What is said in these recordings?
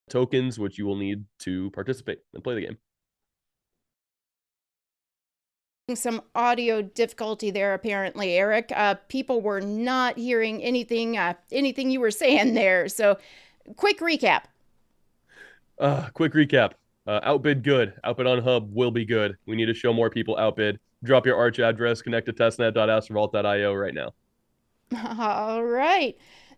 tokens, which you will need to participate and play the game. Some audio difficulty there, apparently, Eric. People were not hearing anything you were saying there. So, quick recap. Quick recap. Outbid good. Outbid on Hub will be good. We need to show more people Outbid. Drop your Arch address, connect to testnet.astrovault.io right now. All right.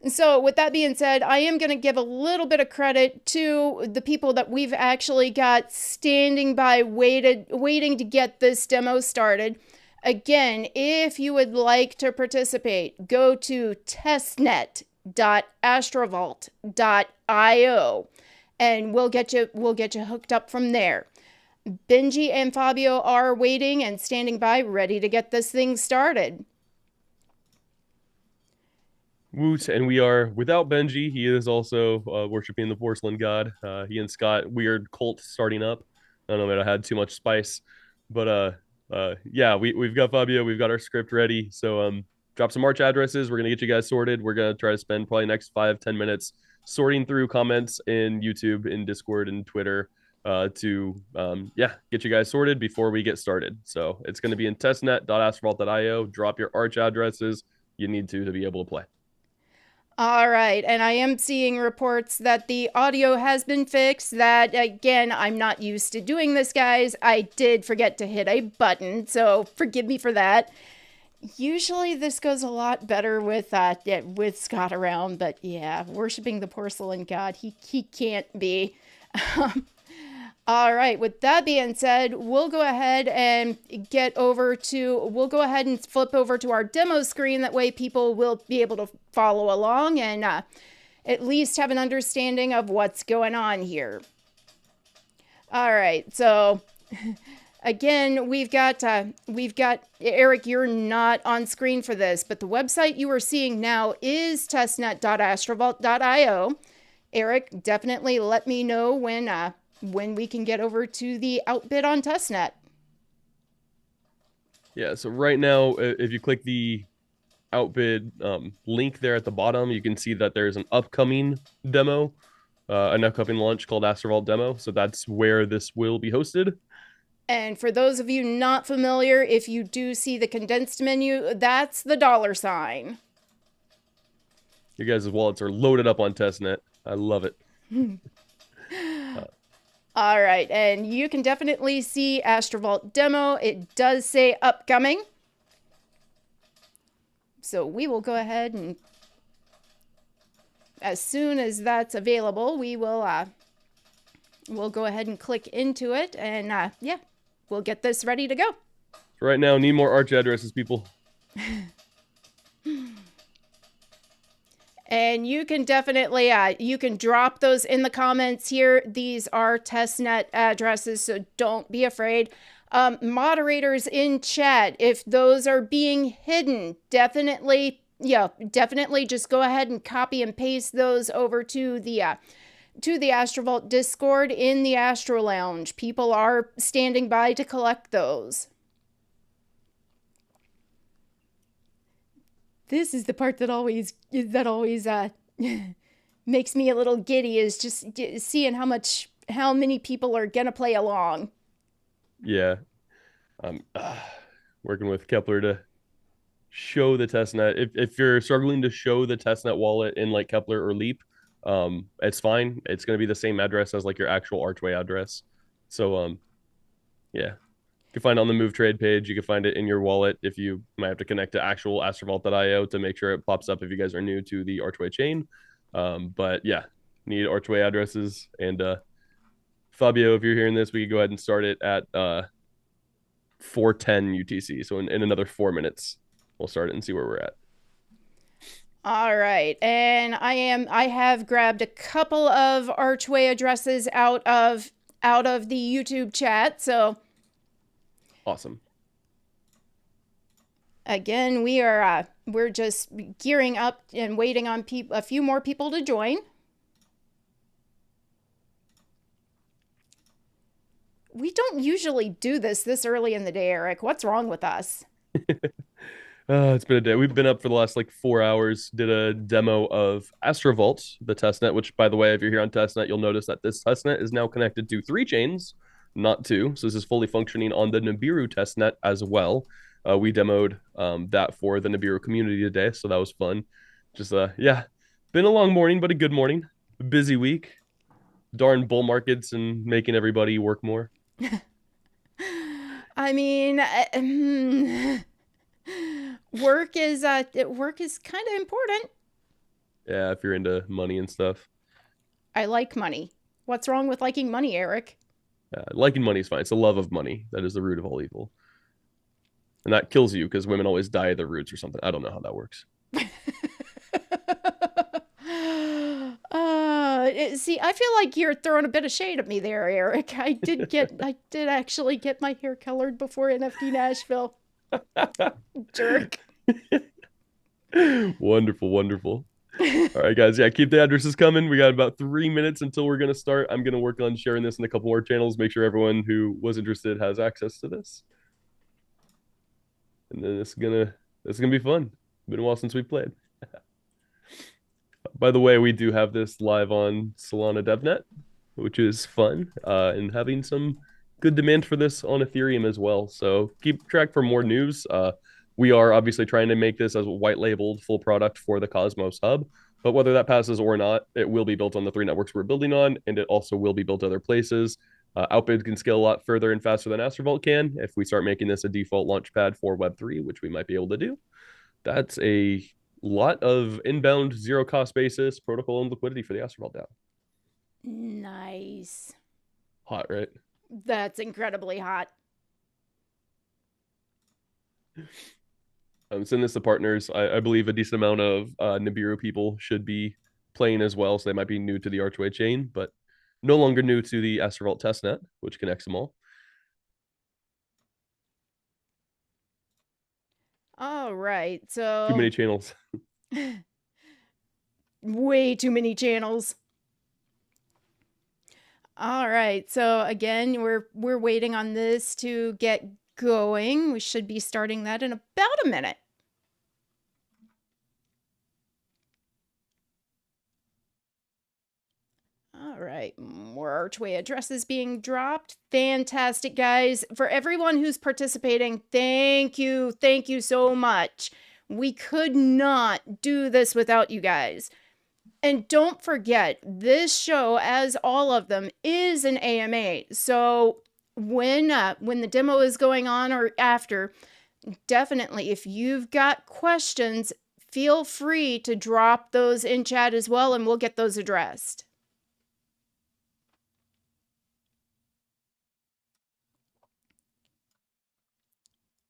So, with that being said, I am going to give a little bit of credit to the people that we've actually got standing by, waiting to get this demo started. Again, if you would like to participate, go to testnet.astrovault.io and we'll get you hooked up from there. Benji and Fabio are waiting and standing by, ready to get this thing started. Woot, and we are without Benji. He is also worshiping the porcelain god. He and Scott, weird cult starting up. I don't know, man, I had too much spice, but yeah, we've got Fabio, we've got our script ready. So drop some March addresses. We're gonna get you guys sorted. We're gonna try to spend probably next 5-10 minutes sorting through comments in YouTube, in Discord, and Twitter to yeah, get you guys sorted before we get started. So it's gonna be in testnet.astrovault.io. Drop your Arch addresses. You need to be able to play. All right, and I am seeing reports that the audio has been fixed. That, again, I'm not used to doing this, guys. I did forget to hit a button, so forgive me for that. Usually this goes a lot better with Scott around, but yeah, worshiping the porcelain god, he can't be. All right, with that being said, we'll go ahead and flip over to our demo screen. That way people will be able to follow along and at least have an understanding of what's going on here. All right, so again, we've got Eric, you're not on screen for this, but the website you are seeing now is testnet.astrovault.io. Eric, definitely let me know when we can get over to the Outbid on testnet. Yeah, so right now, if you click the Outbid link there at the bottom, you can see that there's an upcoming demo, an upcoming launch called Astrovault Demo. So that's where this will be hosted. And for those of you not familiar, if you do see the condensed menu, that's the $sign. Your guys' wallets are loaded up on testnet. I love it. All right, and you can definitely see Astrovault Demo. It does say upcoming. So we will go ahead and as soon as that's available, we'll go ahead and click into it and yeah, we'll get this ready to go. Right now, need more Arch addresses, people. And you can definitely, you can drop those in the comments here. These are testnet addresses, so don't be afraid. Moderators in chat, if those are being hidden, definitely just go ahead and copy and paste those over to the Astrovault Discord in the Astro Lounge. People are standing by to collect those. This is the part that always makes me a little giddy, is just seeing how many people are gonna play along. Yeah, working with Kepler to show the testnet. If you're struggling to show the testnet wallet in like Kepler or Leap, it's fine. It's going to be the same address as like your actual Archway address. So yeah, you can find it on the Move Trade page. You can find it in your wallet if you might have to connect to actual astrovault.io to make sure it pops up if you guys are new to the Archway chain. But yeah, need Archway addresses. And Fabio, if you're hearing this, we could go ahead and start it at 4:10 UTC. So in another 4 minutes, we'll start it and see where we're at. All right, and I have grabbed a couple of Archway addresses out of the YouTube chat. So awesome. Again, we're just gearing up and waiting on a few more people to join. We don't usually do this early in the day, Eric. What's wrong with us? It's been a day. We've been up for the last like 4 hours. Did a demo of Astrovault, the testnet. Which, by the way, if you're here on testnet, you'll notice that this testnet is now connected to 3 chains, not 2. So this is fully functioning on the Nibiru testnet as well. We demoed that for the Nibiru community today, so that was fun. Just yeah, been a long morning, but a good morning. A busy week. Darn bull markets and making everybody work more. I mean, work is kind of important. Yeah, if you're into money and stuff. I like money. What's wrong with liking money, Eric? Liking money is fine. It's the love of money that is the root of all evil. And that kills you because women always die at their roots or something. I don't know how that works. See, I feel like you're throwing a bit of shade at me there, Eric. I did actually get my hair colored before NFT Nashville. Jerk. Wonderful, wonderful. All right, guys. Yeah, keep the addresses coming. We got about 3 minutes until we're gonna start. I'm gonna work on sharing this in a couple more channels. Make sure everyone who was interested has access to this. And then it's gonna be fun. Been a while since we played. By the way, we do have this live on Solana DevNet, which is fun, and having some good demand for this on Ethereum as well. So keep track for more news. We are obviously trying to make this as a white labeled full product for the Cosmos Hub. But whether that passes or not, it will be built on the 3 networks we're building on, and it also will be built other places. Outbid can scale a lot further and faster than Astrovault can if we start making this a default launchpad for Web3, which we might be able to do. That's a lot of inbound zero cost basis protocol and liquidity for the Astrovault DAO. Nice. Hot, right? That's incredibly hot. Send this to partners. I believe a decent amount of Nibiru people should be playing as well, so they might be new to the Archway chain, but no longer new to the Astrovault testnet, which connects them all. All right, Too so many channels. way too many channels. All right, so again, we're waiting on this to get going. We should be starting that in about a minute. All right, more Archway addresses being dropped. Fantastic, guys. For everyone who's participating, thank you. Thank you so much. We could not do this without you guys. And don't forget, this show, as all of them, is an AMA. So when the demo is going on or after, definitely, if you've got questions, feel free to drop those in chat as well, and we'll get those addressed.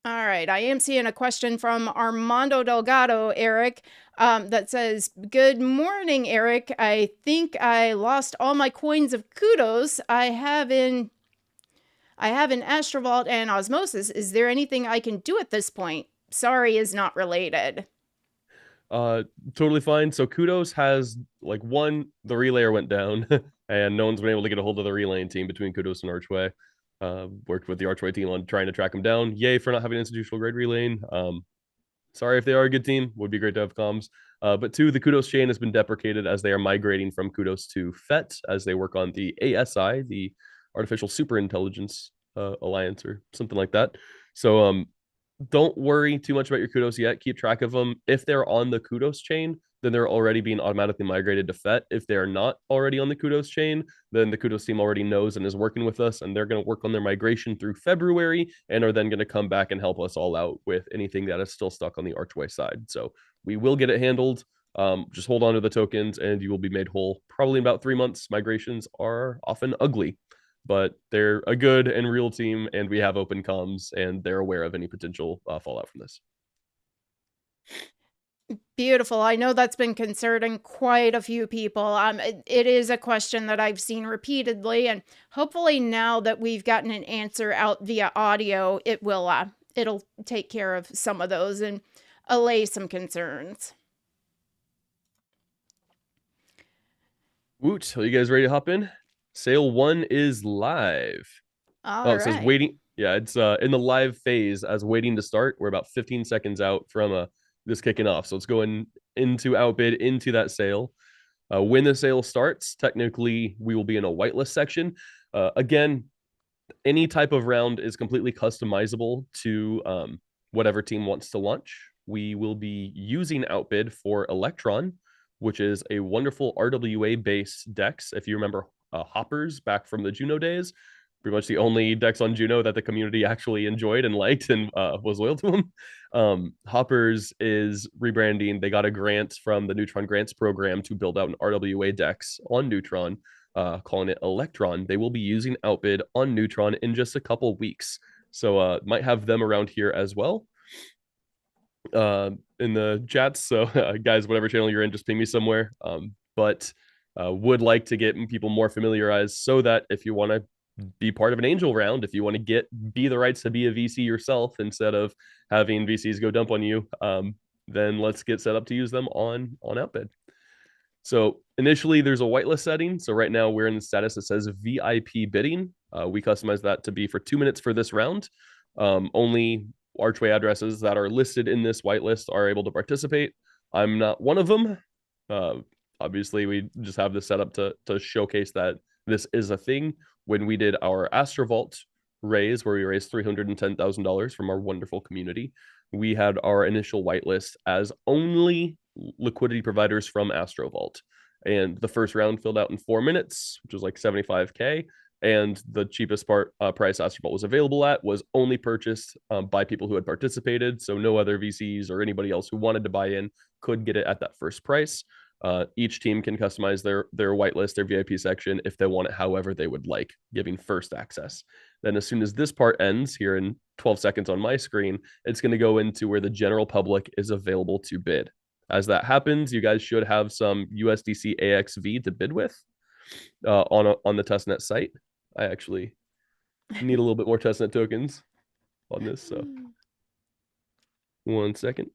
All right, I am seeing a question from Armando Delgado, Eric, that says, "Good morning, Eric. I think I lost all my coins of kudos I have in Astrovault and Osmosis. Is there anything I can do at this point? Sorry is not related." Uh, totally fine. So Kudos has like the relayer went down, and no one's been able to get a hold of the relaying team between Kudos and Archway. Worked with the Archway team on trying to track them down. Yay for not having institutional grade relaying. Sorry if they are a good team. Would be great to have comms. But two, the Kudos chain has been deprecated as they are migrating from Kudos to FET as they work on the ASI, the Artificial Superintelligence Alliance or something like that. So don't worry too much about your Kudos yet. Keep track of them. If they're on the Kudos chain, then they're already being automatically migrated to FET. If they're not already on the Kudos chain, then the Kudos team already knows and is working with us, and they're going to work on their migration through February and are then going to come back and help us all out with anything that is still stuck on the Archway side. So we will get it handled. Just hold on to the tokens and you will be made whole probably in about 3 months. Migrations are often ugly, but they're a good and real team, and we have open comms, and they're aware of any potential fallout from this. Beautiful. I know that's been concerning quite a few people. It is a question that I've seen repeatedly, and hopefully now that we've gotten an answer out via audio, it'll take care of some of those and allay some concerns. Woot, are you guys ready to hop in? Sale 1 is live. All Oh, it says right. waiting. Yeah, it's in the live phase as waiting to start. We're about 15 seconds out from this kicking off. So it's going into Outbid into that sale. When the sale starts, technically we will be in a whitelist section. Again, any type of round is completely customizable to whatever team wants to launch. We will be using Outbid for Electron, which is a wonderful RWA based dex. If you remember Hoppers back from the Juno days, pretty much the only dex on Juno that the community actually enjoyed and liked and was loyal to them. Hoppers is rebranding. They got a grant from the Neutron Grants program to build out an RWA dex on Neutron, calling it Electron. They will be using Outbid on Neutron in just a couple weeks. So might have them around here as well in the chats. So guys, whatever channel you're in, just ping me somewhere. But would like to get people more familiarized so that if you want to be part of an angel round, if you want to be the rights to be a VC yourself instead of having VCs go dump on you, then let's get set up to use them on Outbid. So initially there's a whitelist setting. So right now we're in the status that says VIP bidding. We customize that to be for 2 minutes for this round. Only Archway addresses that are listed in this whitelist are able to participate. I'm not one of them. Obviously, we just have this set up to showcase that this is a thing. When we did our Astrovault raise, where we raised $310,000 from our wonderful community, we had our initial whitelist as only liquidity providers from Astrovault. And the first round filled out in 4 minutes, which was like 75K. And the cheapest price Astrovault was available at was only purchased by people who had participated. So no other VCs or anybody else who wanted to buy in could get it at that first price. Each team can customize their whitelist, their VIP section, if they want it however they would like, giving first access. Then as soon as this part ends here in 12 seconds on my screen, it's going to go into where the general public is available to bid. As that happens, you guys should have some USDC AXV to bid with on the testnet site. I actually need a little bit more testnet tokens on this, so 1 second.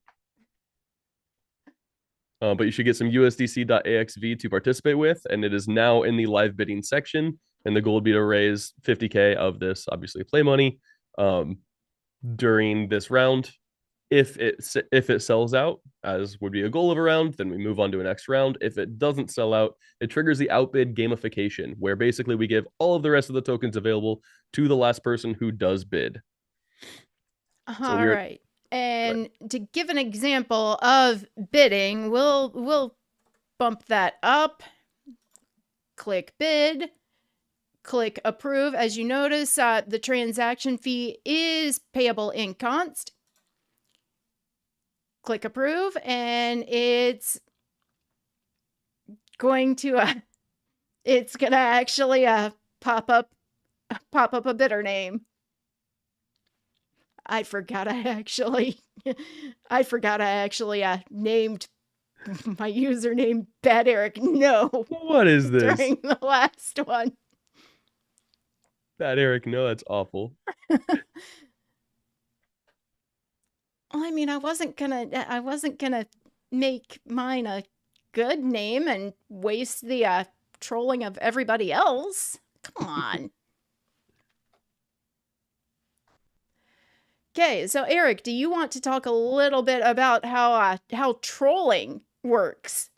But you should get some USDC.AXV to participate with, and it is now in the live bidding section. And the goal would be to raise 50K of this, obviously play money, during this round. If it sells out, as would be a goal of a round, then we move on to a next round. If it doesn't sell out, it triggers the Outbid gamification, where basically we give all of the rest of the tokens available to the last person who does bid. All right. And to give an example of bidding, we'll bump that up. Click bid. Click approve. As you notice, the transaction fee is payable in const. Click approve, and it's going to actually pop up a bidder name. I forgot I actually named my username Bad Eric. No. What is this? During the last one. Bad Eric, no, that's awful. I mean, I wasn't gonna make mine a good name and waste the trolling of everybody else. Come on. Okay, so Eric, do you want to talk a little bit about how trolling works?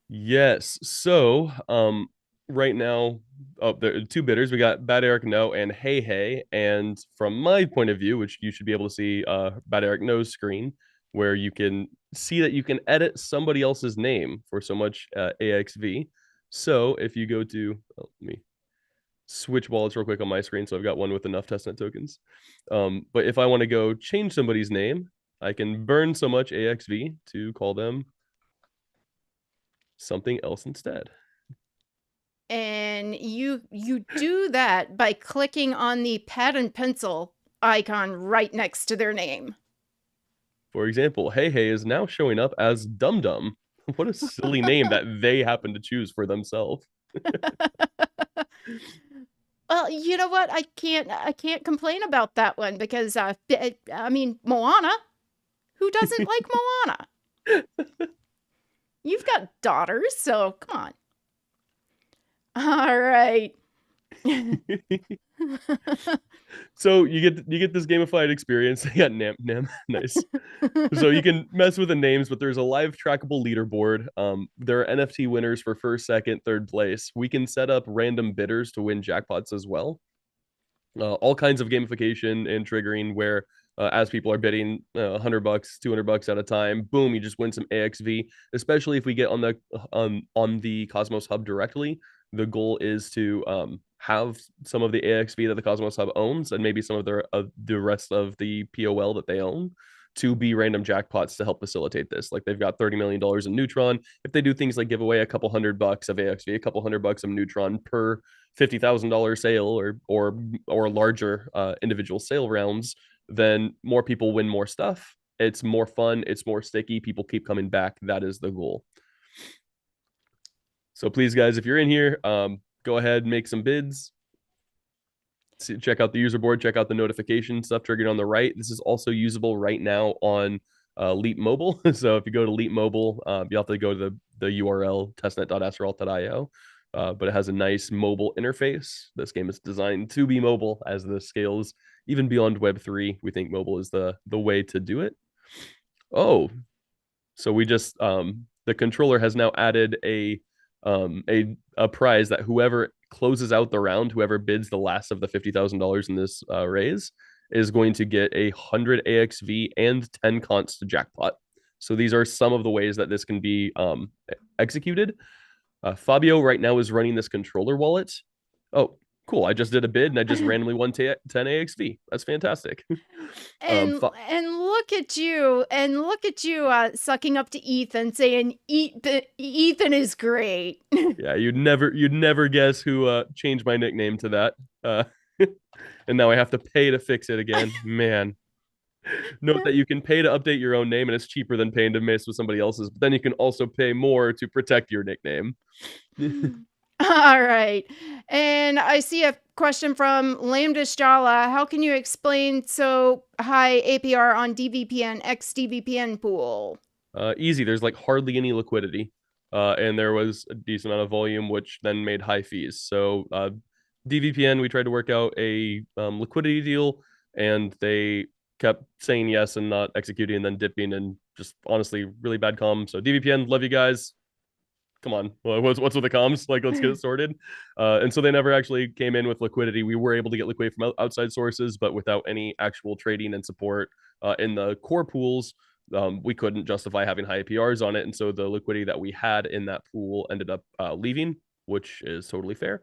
Yes. So, right now, there are 2 bidders. We got Bad Eric No and Hey Hey. And from my point of view, which you should be able to see, Bad Eric No's screen, where you can see that you can edit somebody else's name for so much AXV. So if you go to, let me switch wallets real quick on my screen. So I've got one with enough testnet tokens. But if I want to go change somebody's name, I can burn so much AXV to call them something else instead. And you do that by clicking on the pad and pencil icon right next to their name. For example, Hey Hey is now showing up as Dum Dum. What a silly name that they happen to choose for themselves. Well, you know what? I can't complain about that one because I mean, Moana. Who doesn't like Moana? You've got daughters, so come on. All right. So you get this gamified experience. They got Nam Nam. Nice. So you can mess with the names, but there's a live trackable leaderboard. There are NFT winners for first, second, third place. We can set up random bidders to win jackpots as well. All kinds of gamification and triggering where as people are bidding $100, $200 at a time, boom, you just win some AXV. Especially if we get on the Cosmos Hub directly, the goal is to have some of the AXV that the Cosmos Hub owns, and maybe some of the rest of the POL that they own, to be random jackpots to help facilitate this. Like they've got $30 million in Neutron. If they do things like give away a couple $100 of AXV, a couple $100 of Neutron per $50,000 sale, or larger individual sale rounds, then more people win more stuff. It's more fun. It's more sticky. People keep coming back. That is the goal. So please, guys, if you're in here, go ahead, make some bids. Check out the user board. Check out the notification stuff triggered on the right. This is also usable right now on Leap Mobile. So if you go to Leap Mobile, you have to go to the URL testnet.astrovault.io. But it has a nice mobile interface. This game is designed to be mobile as this scales even beyond Web3. We think mobile is the way to do it. Oh, so we just the controller has now added a prize that whoever closes out the round, whoever bids the last of the $50,000 in this raise, is going to get 100 AXV and 10 cons to jackpot. So these are some of the ways that this can be executed. Fabio right now is running this controller wallet. Oh, cool. I just did a bid and I just randomly won 10 AXV. That's fantastic. And look at you sucking up to Ethan, saying Ethan is great. Yeah, you'd never guess who changed my nickname to that. And now I have to pay to fix it again. Man. Note that you can pay to update your own name, and it's cheaper than paying to mess with somebody else's. But then you can also pay more to protect your nickname. All right. And I see a question from Lambda Shala. How can you explain so high APR on DVPN X DVPN pool? Easy. There's like hardly any liquidity, and there was a decent amount of volume, which then made high fees. So DVPN, we tried to work out a liquidity deal, and they kept saying yes and not executing, and then dipping, and just honestly really bad comm. So DVPN, love you guys. Come on, what's with the comms? Like, let's get it sorted. And so they never actually came in with liquidity. We were able to get liquidity from outside sources, but without any actual trading and support in the core pools, we couldn't justify having high APRs on it. And so the liquidity that we had in that pool ended up leaving, which is totally fair.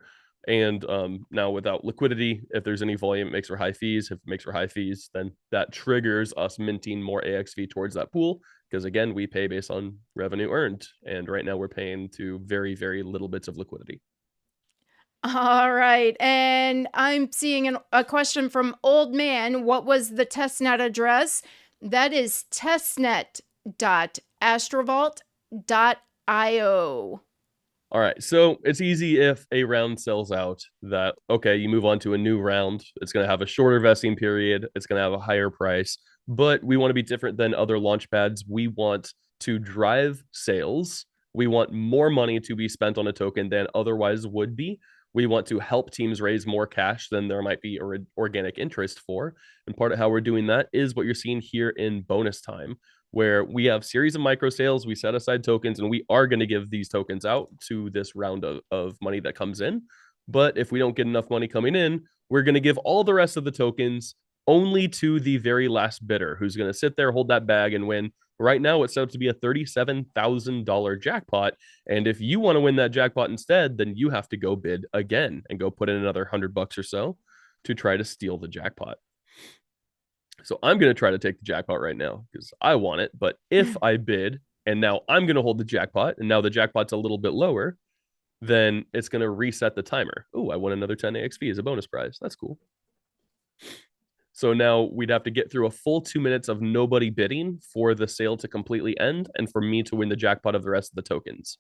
And now without liquidity, if there's any volume, it makes for high fees. If it makes for high fees, then that triggers us minting more AXV towards that pool. Because again, we pay based on revenue earned. And right now we're paying to very, very little bits of liquidity. All right. And I'm seeing a question from Old Man. What was the testnet address? That is testnet.astrovault.io. All right. So it's easy if a round sells out that, okay, you move on to a new round. It's going to have a shorter vesting period. It's going to have a higher price. But we want to be different than other launch pads. We want to drive sales. We want more money to be spent on a token than otherwise would be. We want to help teams raise more cash than there might be organic interest for. And part of how we're doing that is what you're seeing here in bonus time, where we have series of micro sales, we set aside tokens, and we are going to give these tokens out to this round of money that comes in. But if we don't get enough money coming in, we're going to give all the rest of the tokens only to the very last bidder, who's going to sit there, hold that bag, and win. Right now, it's set up to be a $37,000 jackpot. And if you want to win that jackpot instead, then you have to go bid again and go put in another $100 or so to try to steal the jackpot. So I'm going to try to take the jackpot right now because I want it. But if I bid and now I'm going to hold the jackpot and now the jackpot's a little bit lower, then it's going to reset the timer. Oh, I won another 10 AXV as a bonus prize. That's cool. So now we'd have to get through a full 2 minutes of nobody bidding for the sale to completely end and for me to win the jackpot of the rest of the tokens.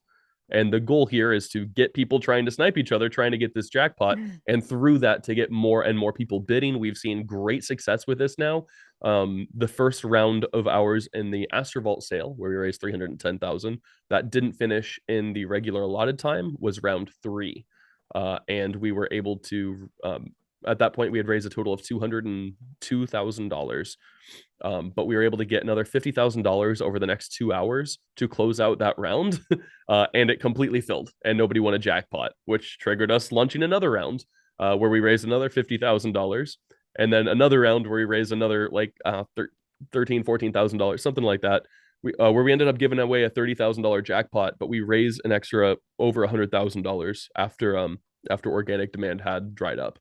And the goal here is to get people trying to snipe each other, trying to get this jackpot, and through that to get more and more people bidding. We've seen great success with this now. The first round of ours in the Astrovault sale, where we raised 310,000, that didn't finish in the regular allotted time, was round 3. and we were able to at that point we had raised a total of $202,000. But we were able to get another $50,000 over the next 2 hours to close out that round, and it completely filled, and nobody won a jackpot, which triggered us launching another round where we raised another $50,000, and then another round where we raised another like $14,000, something like that. Where we ended up giving away a $30,000 jackpot, but we raised an extra over $100,000 after organic demand had dried up.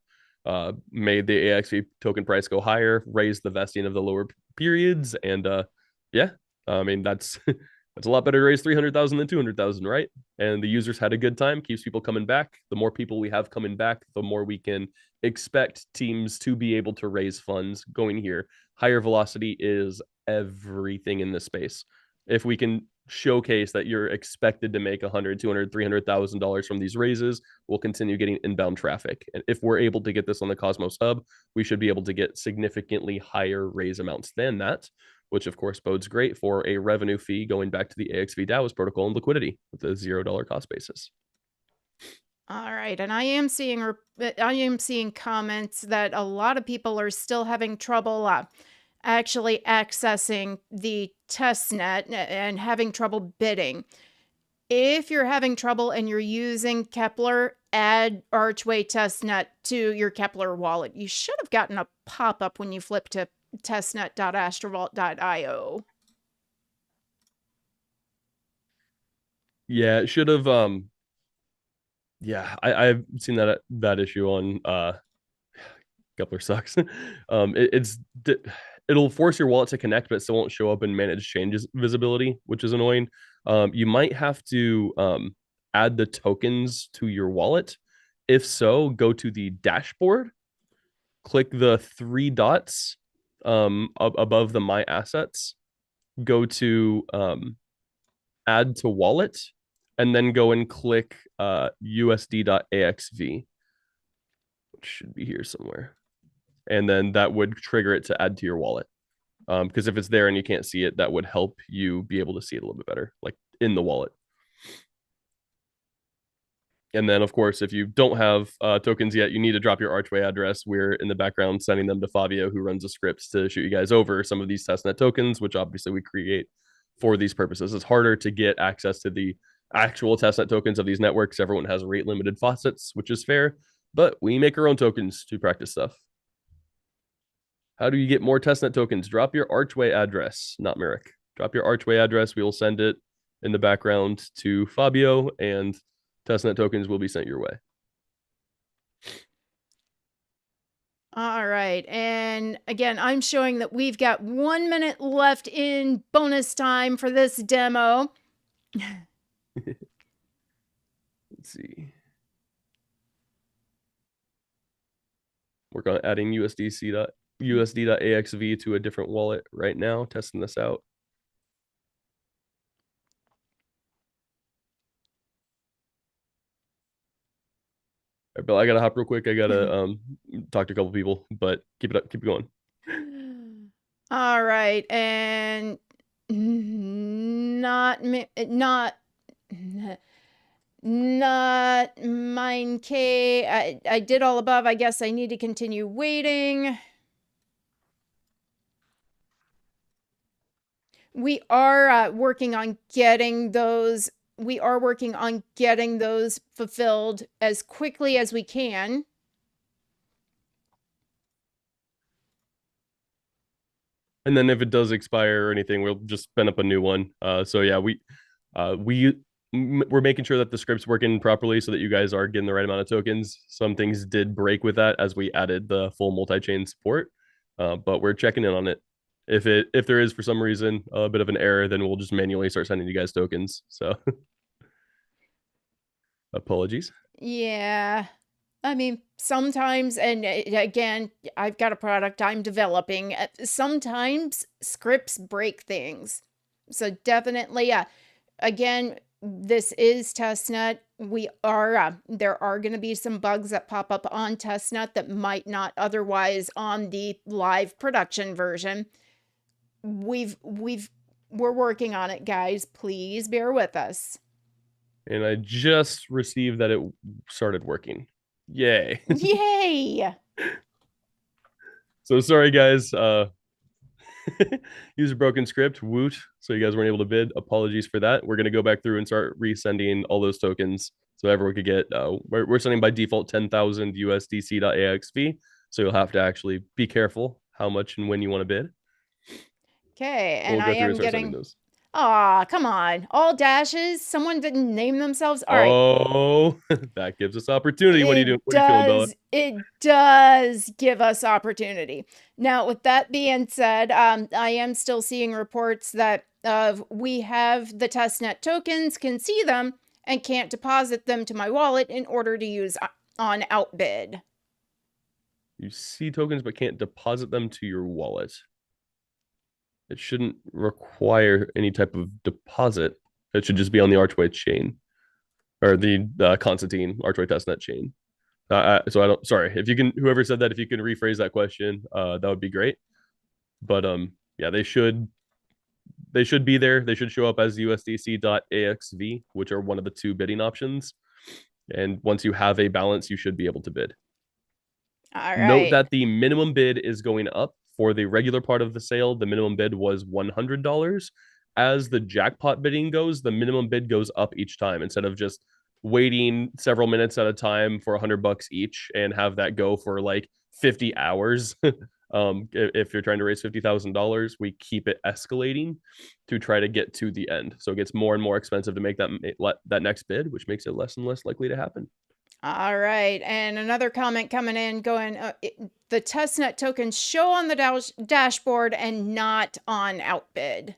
Made the AXV token price go higher, raised the vesting of the lower periods, and yeah, I mean that's that's a lot better to raise 300,000 than 200,000, right? And the users had a good time, keeps people coming back. The more people we have coming back, the more we can expect teams to be able to raise funds going here. Higher velocity is everything in this space. If we can showcase that you're expected to make 100, 200, $300,000 from these raises, we'll continue getting inbound traffic. And if we're able to get this on the Cosmos Hub, we should be able to get significantly higher raise amounts than that, which of course bodes great for a revenue fee going back to the AXV DAO's protocol and liquidity with a $0 cost basis. All right, and I am seeing comments that a lot of people are still having trouble actually accessing the testnet and having trouble bidding. If you're having trouble and you're using Kepler, add Archway testnet to your Kepler wallet. You should have gotten a pop-up when you flip to testnet.astrovault.io. Yeah, it should have yeah, I've seen that issue on Kepler sucks. It'll force your wallet to connect, but it still won't show up in managed changes visibility, which is annoying. You might have to add the tokens to your wallet. If so, go to the dashboard, click the three dots above the My Assets, go to Add to Wallet, and then go and click USD.AXV, which should be here somewhere. And then that would trigger it to add to your wallet. Because if it's there and you can't see it, that would help you be able to see it a little bit better, like in the wallet. And then, of course, if you don't have tokens yet, you need to drop your Archway address. We're in the background sending them to Fabio, who runs the scripts to shoot you guys over some of these testnet tokens, which obviously we create for these purposes. It's harder to get access to the actual testnet tokens of these networks. Everyone has rate limited faucets, which is fair, but we make our own tokens to practice stuff. How do you get more testnet tokens? Drop your Archway address, not Merrick. Drop your Archway address. We will send it in the background to Fabio, and testnet tokens will be sent your way. All right, and again, I'm showing that we've got 1 minute left in bonus time for this demo. Let's see. Work on adding USD.AXV to a different wallet right now, testing this out. Right, Bill, I gotta hop real quick. I gotta talk to a couple people, but keep it up, keep it going. All right, and not mine K. I did all above. I guess I need to continue waiting. We are working on getting those. We are working on getting those fulfilled as quickly as we can. And then if it does expire or anything, we'll just spin up a new one. So yeah, we're making sure that the script's working properly so that you guys are getting the right amount of tokens. Some things did break with that as we added the full multi-chain support, but we're checking in on it. If there is for some reason a bit of an error, then we'll just manually start sending you guys tokens. So apologies. Yeah. I mean, sometimes, and again, I've got a product I'm developing. Sometimes scripts break things. So definitely, again, this is testnet. There are going to be some bugs that pop up on testnet that might not otherwise on the live production version. We're working on it, guys. Please bear with us. And I just received that it started working. Yay. Yay! So sorry guys, use a broken script, woot. So you guys weren't able to bid. Apologies for that. We're gonna go back through and start resending all those tokens so everyone could get. We're sending by default 10,000 USDC.AXV. So you'll have to actually be careful how much and when you want to bid. Okay, But we'll and I go through and am start sending getting. those. Aw, come on. All dashes? Someone didn't name themselves? All right. Oh, that gives us opportunity. What are you doing? It What are you feeling, Bella? does. It does give us opportunity. Now, with that being said, I am still seeing reports that we have the testnet tokens, can see them, and can't deposit them to my wallet in order to use on Outbid. You see tokens but can't deposit them to your wallet. It shouldn't require any type of deposit. It should just be on the Archway chain or the Constantine Archway testnet chain. So I don't. Sorry if you can. Whoever said that, if you can rephrase that question, that would be great. But yeah, they should be there. They should show up as USDC.AXV, which are one of the two bidding options. And once you have a balance, you should be able to bid. All Note right. that the minimum bid is going up. For the regular part of the sale, the minimum bid was $100. As the jackpot bidding goes, the minimum bid goes up each time instead of just waiting several minutes at a time for $100 each and have that go for like 50 hours. If you're trying to raise $50,000, we keep it escalating to try to get to the end. So it gets more and more expensive to make that next bid, which makes it less and less likely to happen. All right. And another comment coming in going, the testnet tokens show on the dashboard and not on Outbid.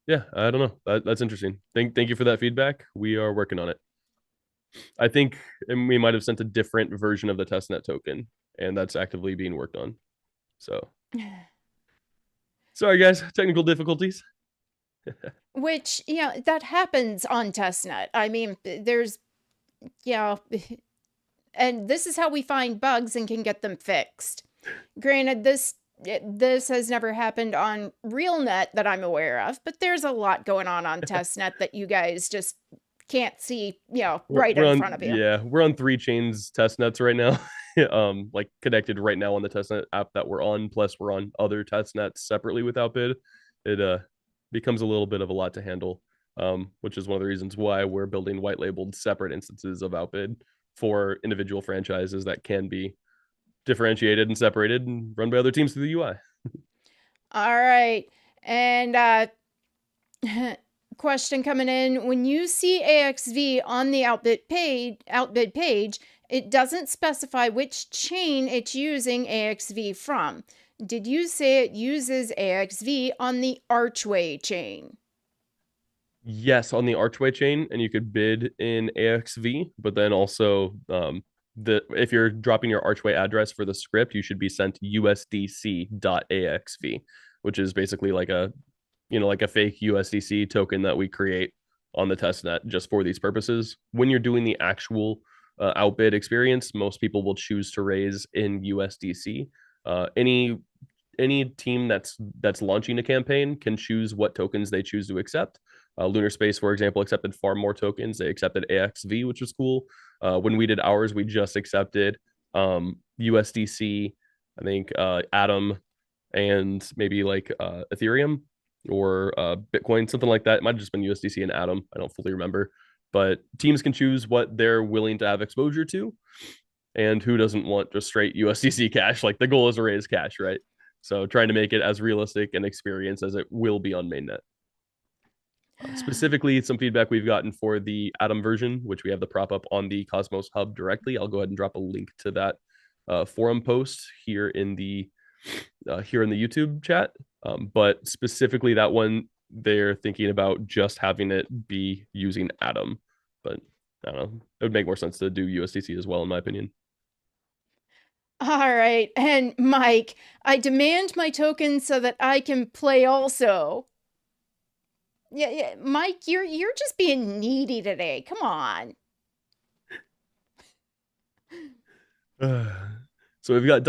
Yeah, I don't know. That's interesting. Thank you for that feedback. We are working on it. I think we might have sent a different version of the testnet token, and that's actively being worked on. So sorry, guys, technical difficulties. Which, that happens on testnet. I mean, there's, yeah, and this is how we find bugs and can get them fixed. Granted, this has never happened on RealNet that I'm aware of, but there's a lot going on testnet that you guys just can't see, right We're in on front of you. yeah, we're on 3Chains test nets right now. Like connected right now on the testnet app that we're on, plus we're on other test nets separately with Outbid. It becomes a little bit of a lot to handle. Which is one of the reasons why we're building white labeled separate instances of Outbid for individual franchises that can be differentiated and separated and run by other teams through the UI. All right. And question coming in, when you see AXV on the Outbid page, it doesn't specify which chain it's using AXV from. Did you say it uses AXV on the Archway chain? Yes, on the Archway chain, and you could bid in AXV, but then also if you're dropping your Archway address for the script, you should be sent USDC.AXV, which is basically like a fake USDC token that we create on the testnet just for these purposes. When you're doing the actual outbid experience, most people will choose to raise in USDC. Any team that's launching a campaign can choose what tokens they choose to accept. Lunar Space, for example, accepted far more tokens. They accepted AXV, which was cool. When we did ours, we just accepted USDC, I think Atom, and maybe like Ethereum or Bitcoin, something like that. It might have just been USDC and Atom. I don't fully remember. But teams can choose what they're willing to have exposure to. And who doesn't want just straight USDC cash? Like the goal is to raise cash, right? So trying to make it as realistic an experience as it will be on mainnet. Specifically, some feedback we've gotten for the Atom version, which we have the prop up on the Cosmos Hub directly. I'll go ahead and drop a link to that forum post here in the YouTube chat. But specifically, that one they're thinking about just having it be using Atom. But I don't know. It would make more sense to do USDC as well, in my opinion. All right. And Mike, I demand my token so that I can play also. Yeah, Mike, you're just being needy today. Come on. So we've got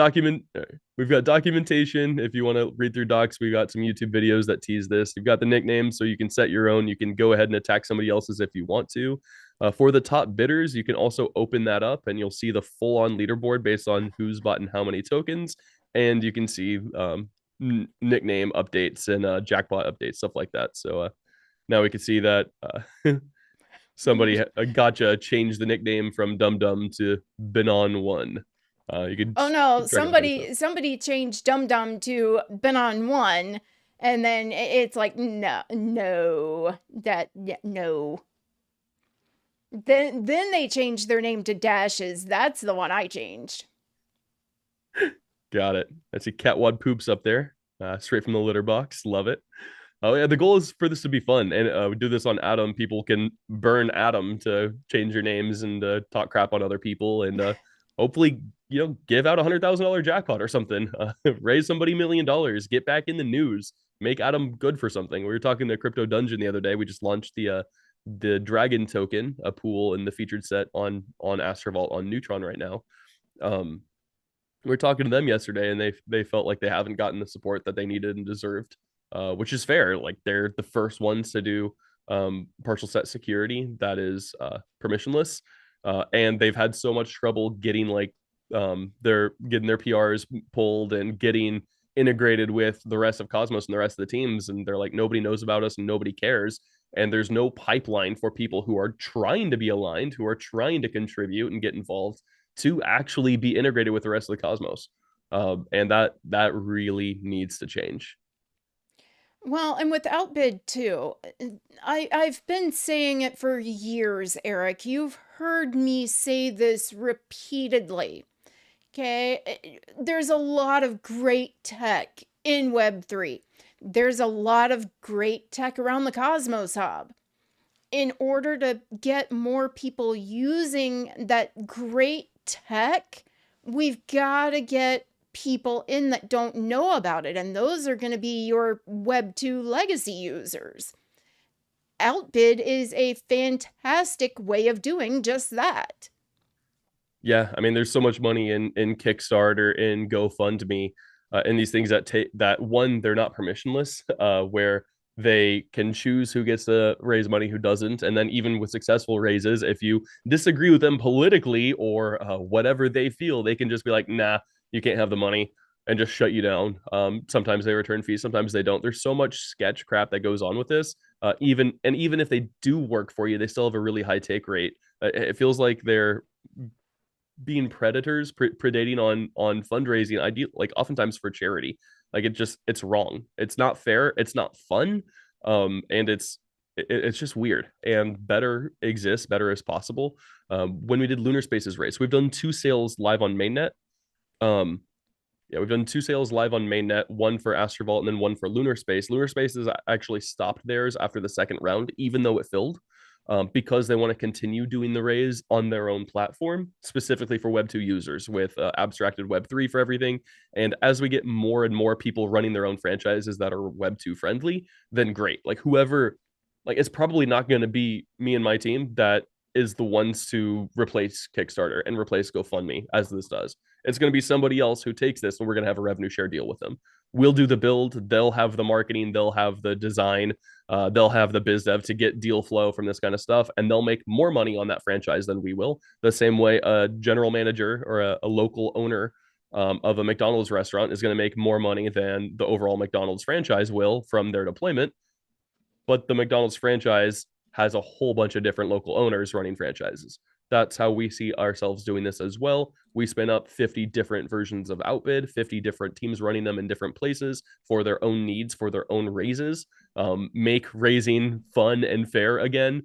we've got documentation. If you want to read through docs, we got some YouTube videos that tease this. You've got the nicknames, so you can set your own. You can go ahead and attack somebody else's if you want to. For the top bidders, you can also open that up, and you'll see the full-on leaderboard based on who's bought and how many tokens, and you can see nickname updates and jackpot updates, stuff like that. So now we can see that somebody gotcha changed the nickname from Dum Dum to Benon One. You can Oh no, keep track of that kind of stuff. somebody changed Dum Dum to Been on One, and then it's like no, no, that yeah, no. Then they changed their name to Dashes. That's the one I changed. Got it. I see Catwad poops up there, straight from the litter box. Love it. Oh yeah, the goal is for this to be fun, and we do this on Adam. People can burn Adam to change your names and talk crap on other people, and hopefully, give out $100,000 jackpot or something. Raise somebody $1 million. Get back in the news. Make Adam good for something. We were talking to Crypto Dungeon the other day. We just launched the Dragon token, a pool in the featured set on Astrovault on Neutron right now. We were talking to them yesterday, and they felt like they haven't gotten the support that they needed and deserved, which is fair. Like they're the first ones to do partial set security that is permissionless, and they've had so much trouble getting they're getting their PRs pulled and getting integrated with the rest of Cosmos and the rest of the teams, and they're like, nobody knows about us and nobody cares, and there's no pipeline for people who are trying to be aligned, who are trying to contribute and get involved to actually be integrated with the rest of the Cosmos. And that really needs to change. Well, and with Outbid too, I've been saying it for years, Eric. You've heard me say this repeatedly. Okay, there's a lot of great tech in Web3. There's a lot of great tech around the Cosmos Hub. In order to get more people using that great tech, we've got to get people in that don't know about it, and those are going to be your Web2 legacy users. Outbid is a fantastic way of doing just that. Yeah, I mean, there's so much money in Kickstarter, in GoFundMe, in these things that take that one, they're not permissionless, where they can choose who gets to raise money, who doesn't, and then even with successful raises, if you disagree with them politically or whatever they feel, they can just be like, nah, you can't have the money, and just shut you down. Sometimes they return fees, sometimes they don't. There's so much sketch crap that goes on with this. Even if they do work for you, they still have a really high take rate. It feels like they're being predators, predating on fundraising, like oftentimes for charity. Like it's wrong. It's not fair. It's not fun. And it's just weird. And better exists, better as possible. When we did Lunar Spaces race, we've done 2 sales live on mainnet. Yeah, we've done 2 sales live on mainnet, one for Astrovault and then one for Lunar Space. Lunar Space has actually stopped theirs after the second round, even though it filled, because they want to continue doing the raise on their own platform, specifically for Web2 users with abstracted Web3 for everything. And as we get more and more people running their own franchises that are Web2 friendly, then great. Like whoever, like it's probably not going to be me and my team that is the ones to replace Kickstarter and replace GoFundMe as this does. It's going to be somebody else who takes this, and we're going to have a revenue share deal with them. We'll do the build, they'll have the marketing, they'll have the design, they'll have the biz dev to get deal flow from this kind of stuff, and they'll make more money on that franchise than we will. The same way a general manager or a local owner of a McDonald's restaurant is going to make more money than the overall McDonald's franchise will from their deployment. But the McDonald's franchise has a whole bunch of different local owners running franchises. That's how we see ourselves doing this as well. We spin up 50 different versions of Outbid, 50 different teams running them in different places for their own needs, for their own raises, make raising fun and fair again,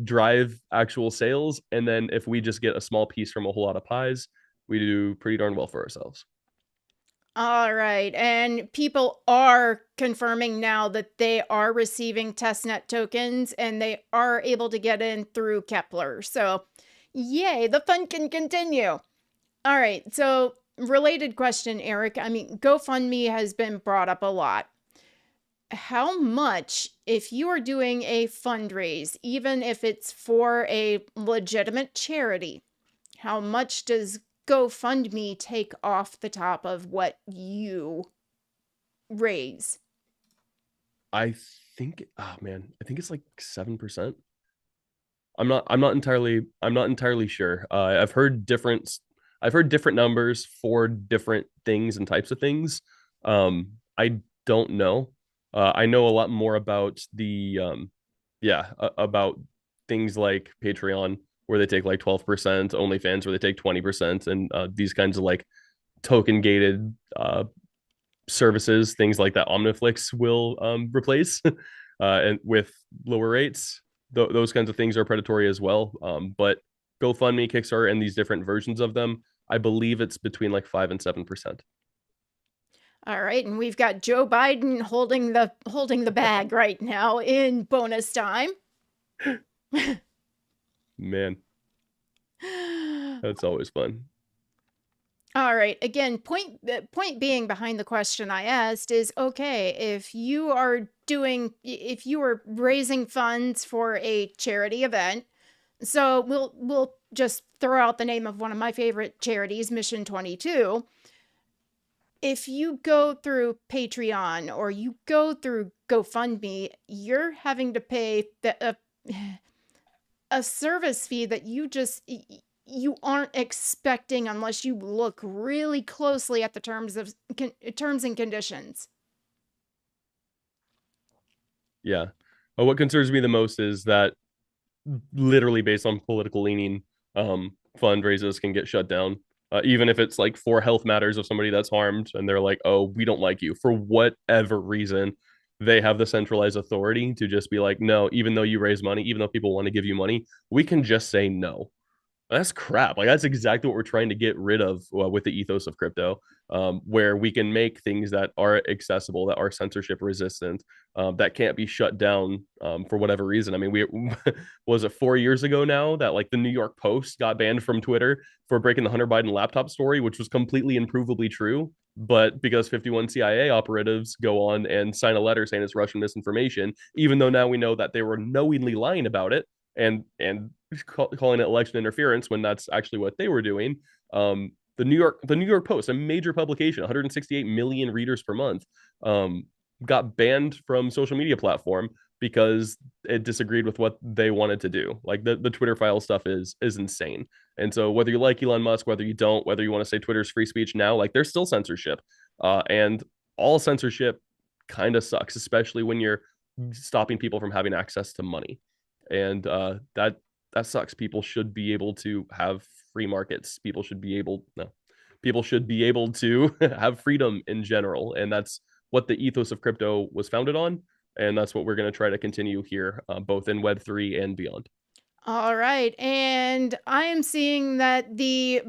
drive actual sales. And then if we just get a small piece from a whole lot of pies, we do pretty darn well for ourselves. All right. And people are confirming now that they are receiving testnet tokens and they are able to get in through Kepler. So, yay, the fun can continue. All right. So, related question, Eric. I mean, GoFundMe has been brought up a lot. How much, if you are doing a fundraise, even if it's for a legitimate charity, how much does GoFundMe take off the top of what you raise? I think, oh man, I think it's like 7%. I'm not entirely sure. I've heard different numbers for different things and types of things. I don't know. I know a lot more about about things like Patreon where they take like 12%, OnlyFans where they take 20%, and these kinds of like token gated services, things like that Omniflix will replace, and with lower rates. Those kinds of things are predatory as well. But GoFundMe, Kickstarter, and these different versions of them, I believe it's between like 5 and 7%. All right, and we've got Joe Biden holding the bag right now in bonus time. Man, that's always fun. All right. Again, point being behind the question I asked is, okay, if you are raising funds for a charity event, so we'll just throw out the name of one of my favorite charities, Mission 22. If you go through Patreon or you go through GoFundMe, you're having to pay a service fee that you aren't expecting unless you look really closely at the terms and conditions. Yeah. What concerns me the most is that literally based on political leaning, fundraisers can get shut down. Even if it's like for health matters of somebody that's harmed and they're like, oh, we don't like you for whatever reason, they have the centralized authority to just be like, no, even though you raise money, even though people want to give you money, we can just say no. That's crap. Like that's exactly what we're trying to get rid of with the ethos of crypto, where we can make things that are accessible, that are censorship resistant, that can't be shut down for whatever reason. I mean, we was it 4 years ago now that like the New York Post got banned from Twitter for breaking the Hunter Biden laptop story, which was completely and provably true. But because 51 CIA operatives go on and sign a letter saying it's Russian misinformation, even though now we know that they were knowingly lying about it and calling it election interference when that's actually what they were doing. The New York Post, a major publication, 168 million readers per month, got banned from social media platform because it disagreed with what they wanted to do. Like the Twitter file stuff is insane. And so whether you like Elon Musk, whether you don't, whether you want to say Twitter's free speech now, like there's still censorship. And all censorship kind of sucks, especially when you're stopping people from having access to money. And that sucks. People should be able to have free markets. People should be able to have freedom in general, and that's what the ethos of crypto was founded on, and that's what we're going to try to continue here, both in Web3 and beyond. All right, and I am seeing that the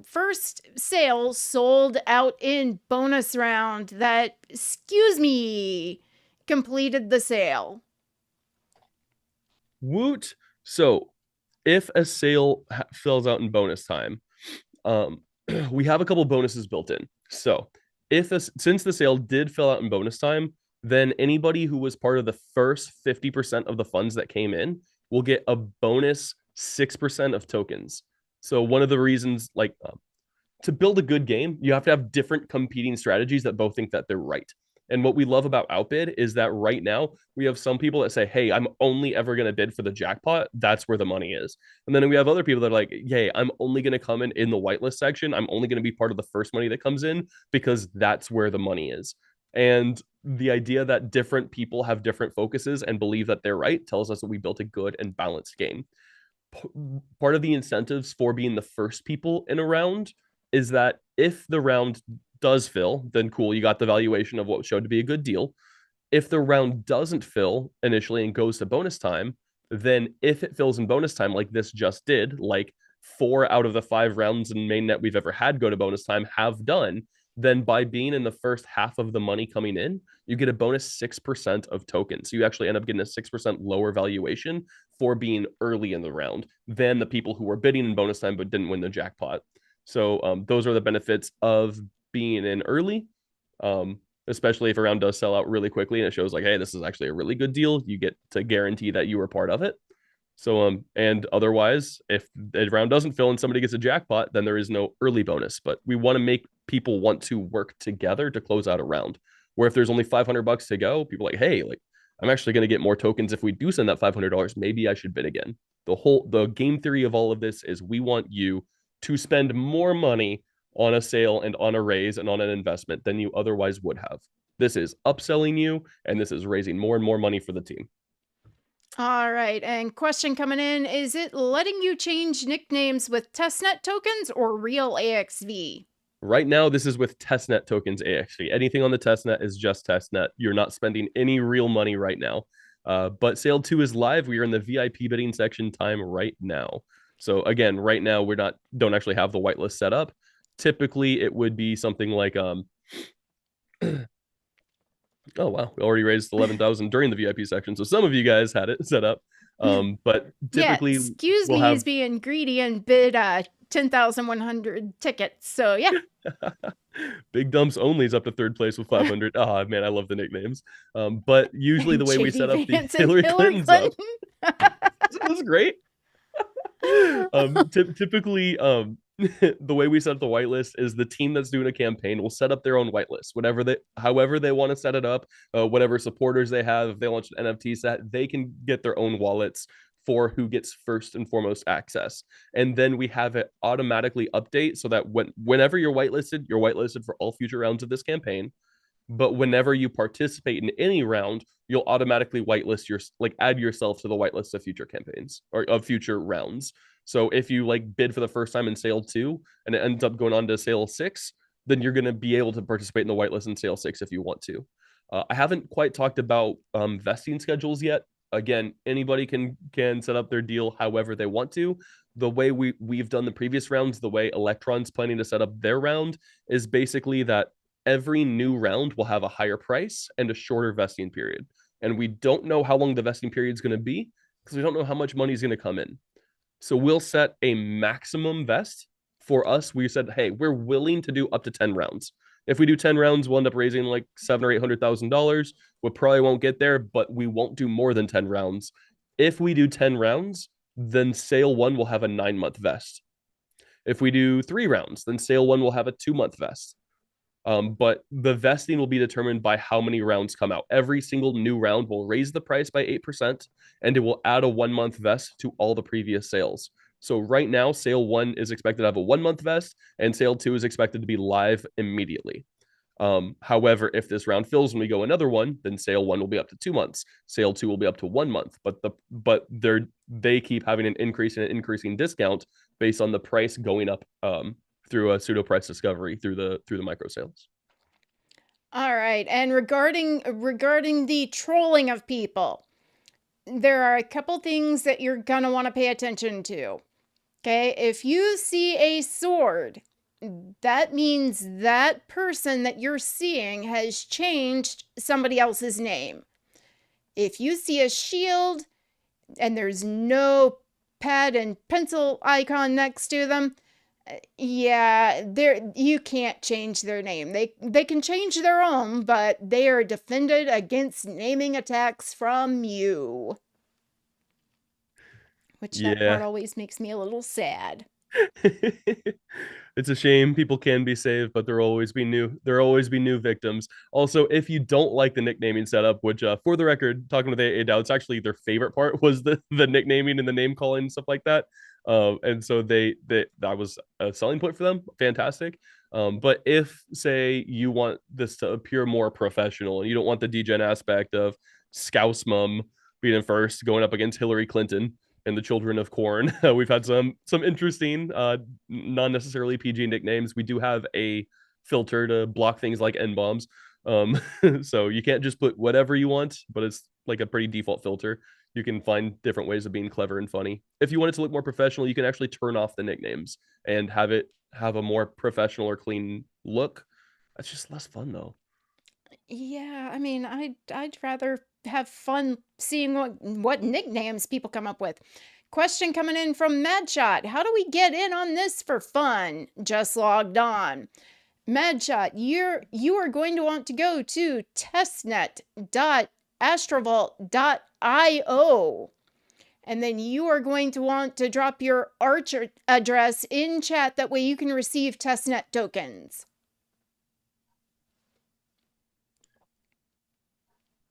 first sale sold out in bonus round that, excuse me, completed the sale. Woot! So, if a sale fills out in bonus time, um, we have a couple bonuses built in. So, since the sale did fill out in bonus time, then anybody who was part of the first 50% of the funds that came in will get a bonus 6% of tokens. So, one of the reasons, like, to build a good game, you have to have different competing strategies that both think that they're right. And what we love about Outbid is that right now we have some people that say, hey, I'm only ever going to bid for the jackpot. That's where the money is. And then we have other people that are like, hey, I'm only going to come in the whitelist section. I'm only going to be part of the first money that comes in because that's where the money is. And the idea that different people have different focuses and believe that they're right tells us that we built a good and balanced game. Part of the incentives for being the first people in a round is that if the round does fill, then cool, you got the valuation of what showed to be a good deal. If the round doesn't fill initially and goes to bonus time, then if it fills in bonus time, like this just did, like 4 out of the 5 rounds in mainnet we've ever had go to bonus time have done, then by being in the first half of the money coming in, you get a bonus 6% of tokens. So you actually end up getting a 6% lower valuation for being early in the round than the people who were bidding in bonus time but didn't win the jackpot. So those are the benefits of being in early, especially if a round does sell out really quickly and it shows like, hey, this is actually a really good deal. You get to guarantee that you were part of it. So and otherwise, if the round doesn't fill and somebody gets a jackpot, then there is no early bonus. But we want to make people want to work together to close out a round. Where if there's only $500 to go, people are like, hey, like I'm actually going to get more tokens if we do send that $500. Maybe I should bid again. The game theory of all of this is we want you to spend more money on a sale and on a raise and on an investment than you otherwise would have. This is upselling you, and this is raising more and more money for the team. All right, and question coming in, is it letting you change nicknames with testnet tokens or real AXV? Right now, this is with testnet tokens AXV. Anything on the testnet is just testnet. You're not spending any real money right now. But Sale 2 is live. We are in the VIP bidding section time right now. So again, right now we don't actually have the whitelist set up. Typically, it would be something like oh wow, we already raised 11,000 during the VIP section. So some of you guys had it set up. But Yeah, typically excuse we'll me, he's have being greedy and bid 10,100 tickets. So yeah. Big Dumps only is up to third place with 500. Oh man, I love the nicknames. But usually the way we JD set up the Vance and Hillary Hillary Clinton's up, Clinton. that's great. Typically, the way we set up the whitelist is the team that's doing a campaign will set up their own whitelist, however they want to set it up, whatever supporters they have. If they launch an NFT set, they can get their own wallets for who gets first and foremost access, and then we have it automatically update so that whenever you're whitelisted for all future rounds of this campaign. But whenever you participate in any round, you'll automatically whitelist add yourself to the whitelist of future campaigns or of future rounds. So if you like bid for the first time in sale 2 and it ends up going on to sale 6, then you're going to be able to participate in the whitelist in sale 6 if you want to. I haven't quite talked about vesting schedules yet. Again, anybody can set up their deal however they want to. The way we've done the previous rounds, the way Electron's planning to set up their round is basically that every new round will have a higher price and a shorter vesting period. And we don't know how long the vesting period is going to be because we don't know how much money is going to come in. So we'll set a maximum vest for us. We said, hey, we're willing to do up to 10 rounds. If we do 10 rounds, we'll end up raising like $700,000 or $800,000. We probably won't get there, but we won't do more than 10 rounds. If we do 10 rounds, then sale 1 will have a 9-month vest. If we do 3 rounds, then sale 1 will have a 2-month vest. But the vesting will be determined by how many rounds come out. Every single new round will raise the price by 8%, and it will add a 1-month vest to all the previous sales. So right now, sale 1 is expected to have a 1-month vest, and sale 2 is expected to be live immediately. However, if this round fills and we go another one, then sale 1 will be up to 2 months. Sale 2 will be up to 1 month. But they keep having an increasing discount based on the price going up through a pseudo price discovery through the micro sales. All right, and regarding the trolling of people, there are a couple things that you're gonna want to pay attention to. Okay, if you see a sword, that means that person that you're seeing has changed somebody else's name. If you see a shield and there's no pad and pencil icon next to them, yeah, you can't change their name. They can change their own, but they are defended against naming attacks from you. Which that part Yeah. always makes me a little sad. It's a shame people can be saved, but there'll always be new victims. Also, if you don't like the nicknaming setup, which for the record, talking with AA Dow, it's actually their favorite part was the nicknaming and the name calling and stuff like that. And so they that was a selling point for them. Fantastic. But if say you want this to appear more professional and you don't want the degen aspect of Scouse Mum being in first, going up against Hillary Clinton and the Children of Corn. We've had some interesting, non necessarily PG nicknames. We do have a filter to block things like N bombs. So you can't just put whatever you want, but it's like a pretty default filter. You can find different ways of being clever and funny. If you want it to look more professional, you can actually turn off the nicknames and have it have a more professional or clean look. That's just less fun though. Yeah, I mean, I'd rather have fun seeing what nicknames people come up with. Question coming in from Madshot. How do we get in on this for fun? Just logged on. Madshot, you are going to want to go to testnet.astrovault.io. And then you are going to want to drop your Arch address in chat. That way you can receive testnet tokens.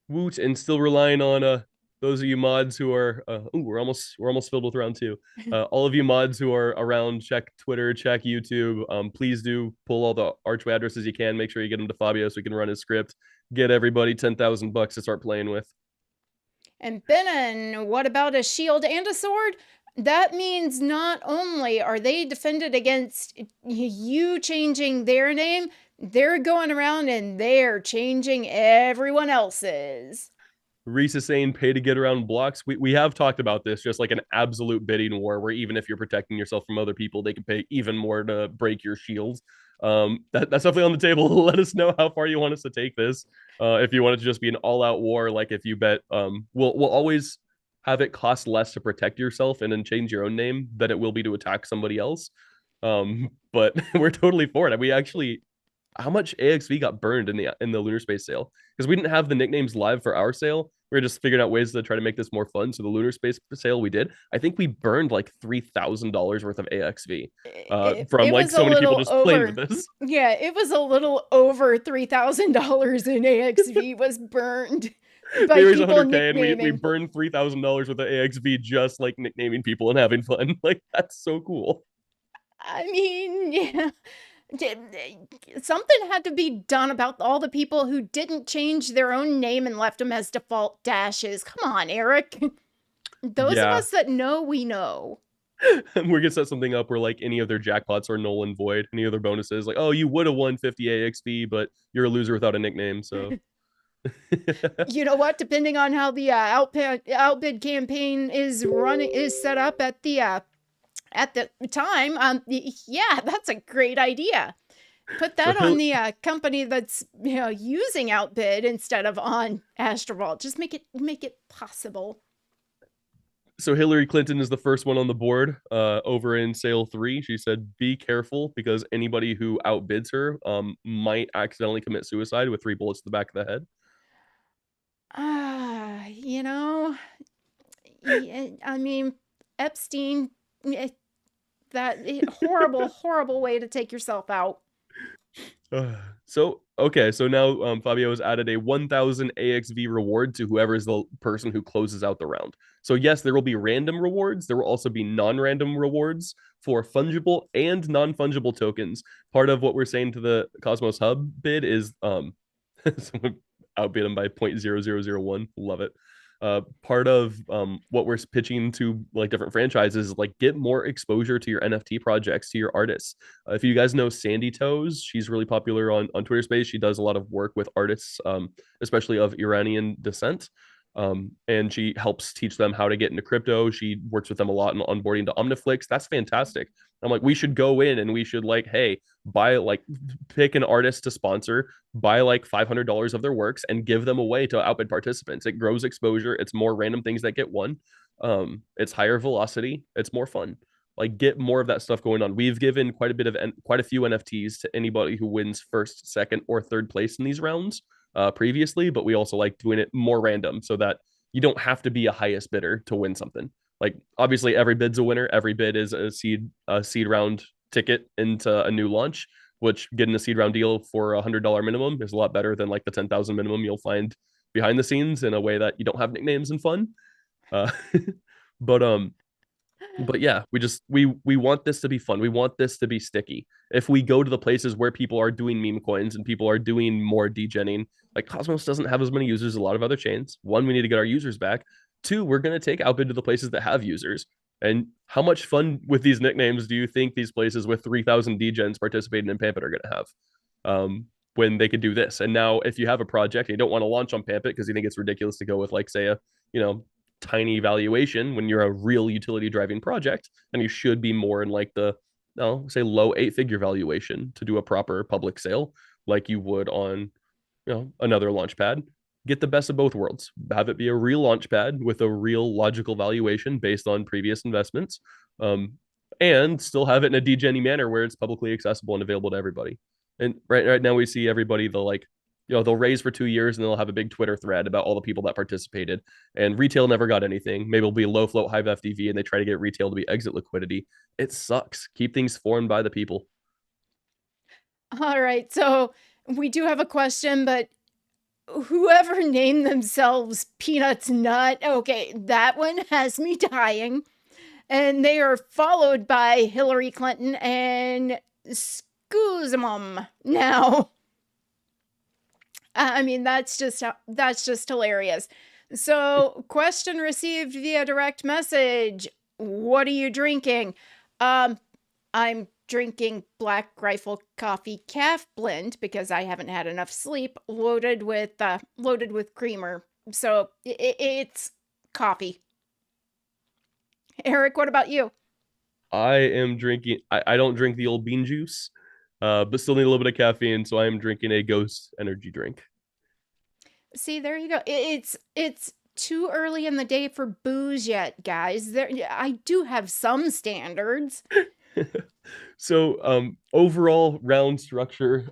Woot, and still relying on those of you mods who are we're almost filled with round two. All of you mods who are around, check Twitter, check YouTube. Please do pull all the archway addresses you can. Make sure you get them to Fabio so he can run his script. Get everybody $10,000 to start playing with. And Benin, what about a shield and a sword? That means not only are they defended against you changing their name, they're going around and they're changing everyone else's. Reese is saying pay to get around blocks. We have talked about this, just like an absolute bidding war where even if you're protecting yourself from other people, they can pay even more to break your shields. That's definitely on the table. Let us know how far you want us to take this. If you want it to just be an all-out war, like if you bet, we'll always have it cost less to protect yourself and then change your own name than it will be to attack somebody else. But we're totally for it. We actually, how much AXV got burned in the lunar space sale, because we didn't have the nicknames live for our sale. We were just figuring out ways to try to make this more fun. So the lunar space sale we did, I think we burned like $3,000 worth of AXV from It like was a so many people little just playing with over. this. Yeah, it was a little over $3,000 in AXV was burned by They raised people 100K and we nicknaming. burned $3,000 worth of AXV just like nicknaming people and having fun. Like that's so cool. I mean, yeah. Something had to be done about all the people who didn't change their own name and left them as default dashes. Come on, Eric. Those of Yeah. us that know, we know. We're gonna set something up where like any of their jackpots are null and void. Any other bonuses, like, oh, you would have won 50 AXV, but you're a loser without a nickname. So You know what? Depending on how the outbid campaign is set up at the time, yeah, that's a great idea. Put so that on the company that's using Outbid instead of on Astrovault. Just make it possible. so Hillary Clinton is the first one on the board over in sale 3. She said be careful because anybody who outbids her might accidentally commit suicide with 3 bullets to the back of the head. You know, I mean, Epstein, that horrible, horrible way to take yourself out. So okay, so now Fabio has added a 1,000 AXV reward to whoever is the person who closes out the round. So yes, there will be random rewards. There will also be non-random rewards for fungible and non-fungible tokens. Part of what we're saying to the Cosmos Hub bid is someone outbid them by 0.0001. Love it. Part of what we're pitching to like different franchises is like get more exposure to your NFT projects, to your artists. If you guys know Sandy Toes, she's really popular on Twitter Space. She does a lot of work with artists, especially of Iranian descent. And she helps teach them how to get into crypto. She works with them a lot in onboarding to Omniflix. That's fantastic. I'm like, we should go in and we should like, hey, buy like pick an artist to sponsor, buy like $500 of their works and give them away to outbid participants. It grows exposure. It's more random things that get won. It's higher velocity. It's more fun. Like get more of that stuff going on. We've given quite a few NFTs to anybody who wins first, second, or third place in these rounds previously, but we also like doing it more random so that you don't have to be a highest bidder to win something. Like obviously every bid's a winner. Every bid is a seed round ticket into a new launch, which getting a seed round deal for $100 minimum is a lot better than like the 10,000 minimum you'll find behind the scenes in a way that you don't have nicknames and fun. Uh, but yeah, we want this to be fun. We want this to be sticky. If we go to the places where people are doing meme coins and people are doing more degenning, like Cosmos doesn't have as many users as a lot of other chains. One, we need to get our users back. Two, we're going to take Outbid to the places that have users. And how much fun with these nicknames do you think these places with 3,000 degens participating in Pampit are going to have when they could do this? And now, if you have a project and you don't want to launch on Pampit because you think it's ridiculous to go with, like, say, a tiny valuation when you're a real utility driving project, and you should be more in like the say low 8-figure valuation to do a proper public sale like you would on another launch pad. Get the best of both worlds. Have it be a real launch pad with a real logical valuation based on previous investments, and still have it in a degen manner where it's publicly accessible and available to everybody. And right now we see everybody, the like They'll raise for 2 years and they'll have a big Twitter thread about all the people that participated. And retail never got anything. Maybe it'll be low float, high FDV, and they try to get retail to be exit liquidity. It sucks. Keep things formed by the people. All right, so we do have a question, but whoever named themselves Peanuts Nut, okay, that one has me dying. And they are followed by Hillary Clinton and Scoozamum. Now, I mean, that's just hilarious. So, question received via direct message. What are you drinking? I'm drinking Black Rifle Coffee Calf Blend because I haven't had enough sleep, loaded with creamer. So it's coffee. Eric, what about you? I am drinking, I don't drink the old bean juice, but still need a little bit of caffeine. So I am drinking a Ghost energy drink. See, there you go. It's too early in the day for booze yet, guys. There, I do have some standards. So overall round structure,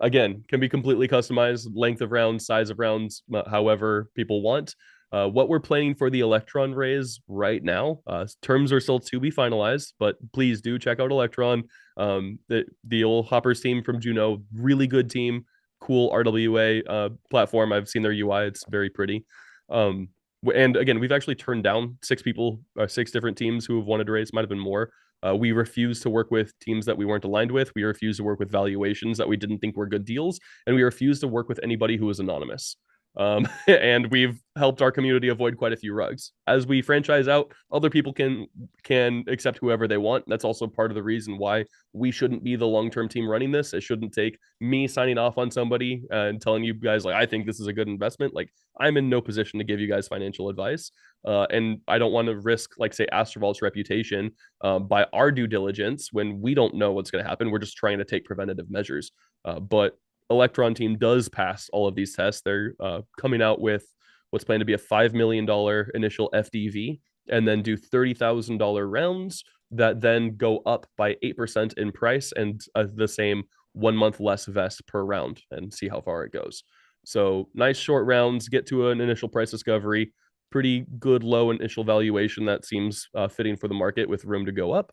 again, can be completely customized, length of rounds, size of rounds, however people want. What we're planning for the Electron raise right now, terms are still to be finalized, but please do check out Electron. The old Hoppers team from Juno, really good team, cool RWA platform. I've seen their UI; it's very pretty. Um, and again, we've actually turned down 6 people, 6 different teams who have wanted to raise. Might have been more. We refuse to work with teams that we weren't aligned with. We refuse to work with valuations that we didn't think were good deals, and we refuse to work with anybody who was anonymous. And we've helped our community avoid quite a few rugs. As we franchise out, other people can accept whoever they want. That's also part of the reason why we shouldn't be the long-term team running this. It shouldn't take me signing off on somebody and telling you guys like I think this is a good investment. Like I'm in no position to give you guys financial advice, and I don't want to risk like say Astrovault's reputation by our due diligence when we don't know what's going to happen. We're just trying to take preventative measures, but Electron team does pass all of these tests. They're coming out with what's planned to be a $5 million initial FDV and then do $30,000 rounds that then go up by 8% in price and the same 1 month less vest per round and see how far it goes. So nice short rounds, get to an initial price discovery, pretty good low initial valuation that seems fitting for the market with room to go up.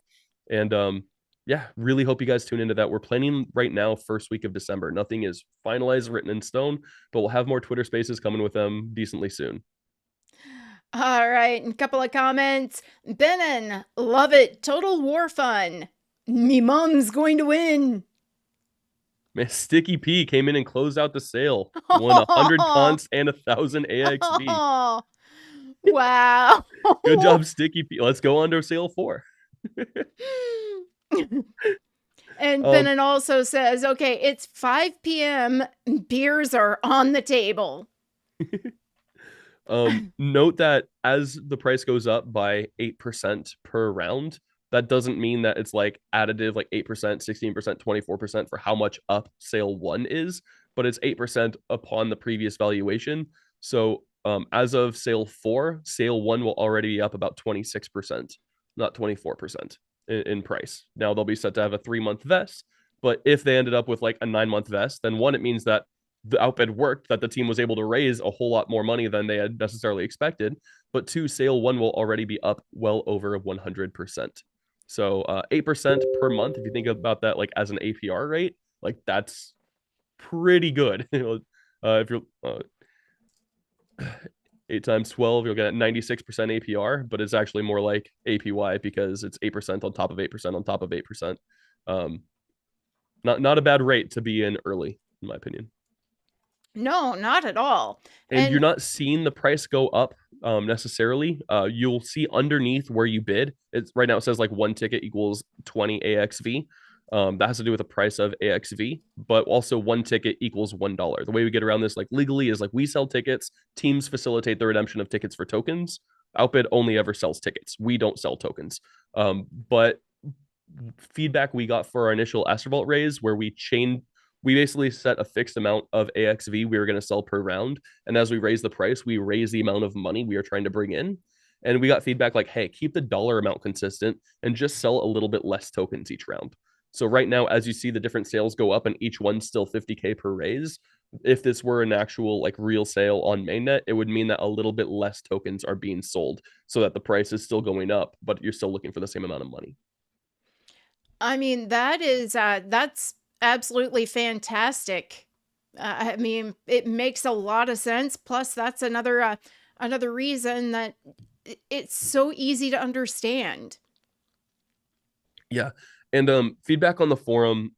And yeah, really hope you guys tune into that. We're planning right now, first week of December. Nothing is finalized, written in stone, but we'll have more Twitter spaces coming with them decently soon. All right, a couple of comments. Benin, love it. Total war fun. Me mom's going to win. Man, Sticky P came in and closed out the sale. Won 100 cons and 1,000 AXV. Wow. Good job, Sticky P. Let's go on to sale 4. And Benin also says, okay, it's 5 p.m. Beers are on the table. Note that as the price goes up by 8% per round, that doesn't mean that it's like additive, like 8%, 16%, 24% for how much up sale 1 is, but it's 8% upon the previous valuation. So as of sale 4, sale 1 will already be up about 26%, not 24% in price. Now they'll be set to have a 3-month vest, but if they ended up with like a 9-month vest, then 1, it means that the outbid worked, that the team was able to raise a whole lot more money than they had necessarily expected. But 2, sale 1 will already be up well over 100%. So 8% per month, if you think about that like as an APR rate, like that's pretty good. If you're 8 times 12, you'll get 96% APR, but it's actually more like APY because it's 8% on top of 8% on top of 8%. Not a bad rate to be in early, in my opinion. No, not at all. And you're not seeing the price go up necessarily. You'll see underneath where you bid. It's right now it says like 1 ticket equals 20 AXV. That has to do with the price of AXV, but also 1 ticket equals $1. The way we get around this, like legally, is like we sell tickets. Teams facilitate the redemption of tickets for tokens. Outbid only ever sells tickets. We don't sell tokens. But feedback we got for our initial Astrovault raise, where we basically set a fixed amount of AXV we were going to sell per round. And as we raise the price, we raise the amount of money we are trying to bring in. And we got feedback like, hey, keep the dollar amount consistent and just sell a little bit less tokens each round. So right now, as you see the different sales go up and each one's still 50K per raise, if this were an actual like real sale on mainnet, it would mean that a little bit less tokens are being sold so that the price is still going up, but you're still looking for the same amount of money. I mean, that's absolutely fantastic. I mean, it makes a lot of sense. Plus, that's another reason that it's so easy to understand. Yeah. And feedback on the forum,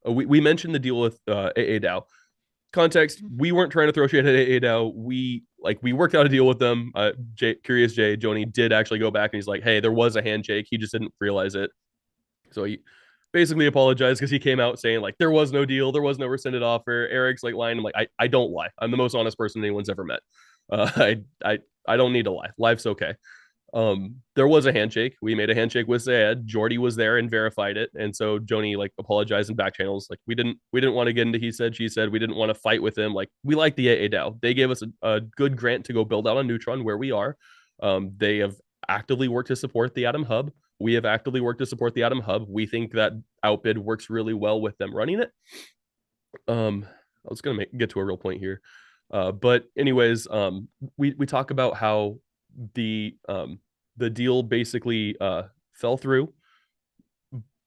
we mentioned the deal with AA context, we weren't trying to throw shit at AA. We worked out a deal with them. Curious Jay Joni did actually go back and he's like, hey, there was a handshake, he just didn't realize it. So he basically apologized because he came out saying like there was no deal, there was no rescinded offer. Eric's like lying. I'm like, I don't lie, I'm the most honest person anyone's ever met. I don't need to lie, life's okay. There was a handshake. We made a handshake with Zayed. Jordy was there and verified it, and so Joni like apologized in back channels. Like we didn't want to get into he said she said. We didn't want to fight with him. Like we like the AA DAO. They gave us a good grant to go build out on Neutron where we are. They have actively worked to support the Atom Hub. We have actively worked to support the Atom Hub. We think that Outbid works really well with them running it. I was gonna get to a real point here, but anyways, we talk about how the deal basically fell through,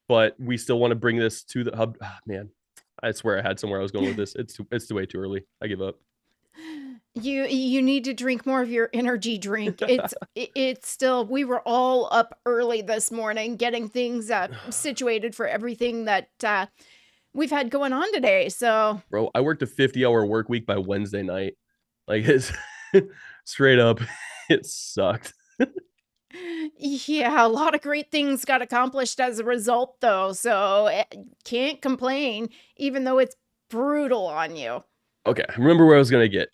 but we still want to bring this to the hub. Oh, man, I swear I had somewhere I was going with this. It's way too early. I give up. You need to drink more of your energy drink. It's still, we were all up early this morning getting things situated for everything that we've had going on today. So, Bro, I worked a 50-hour work week by Wednesday night. Like it's straight up, it sucked. yeah, a lot of great things got accomplished as a result, though. So, can't complain, even though it's brutal on you. Okay, remember where I was gonna get.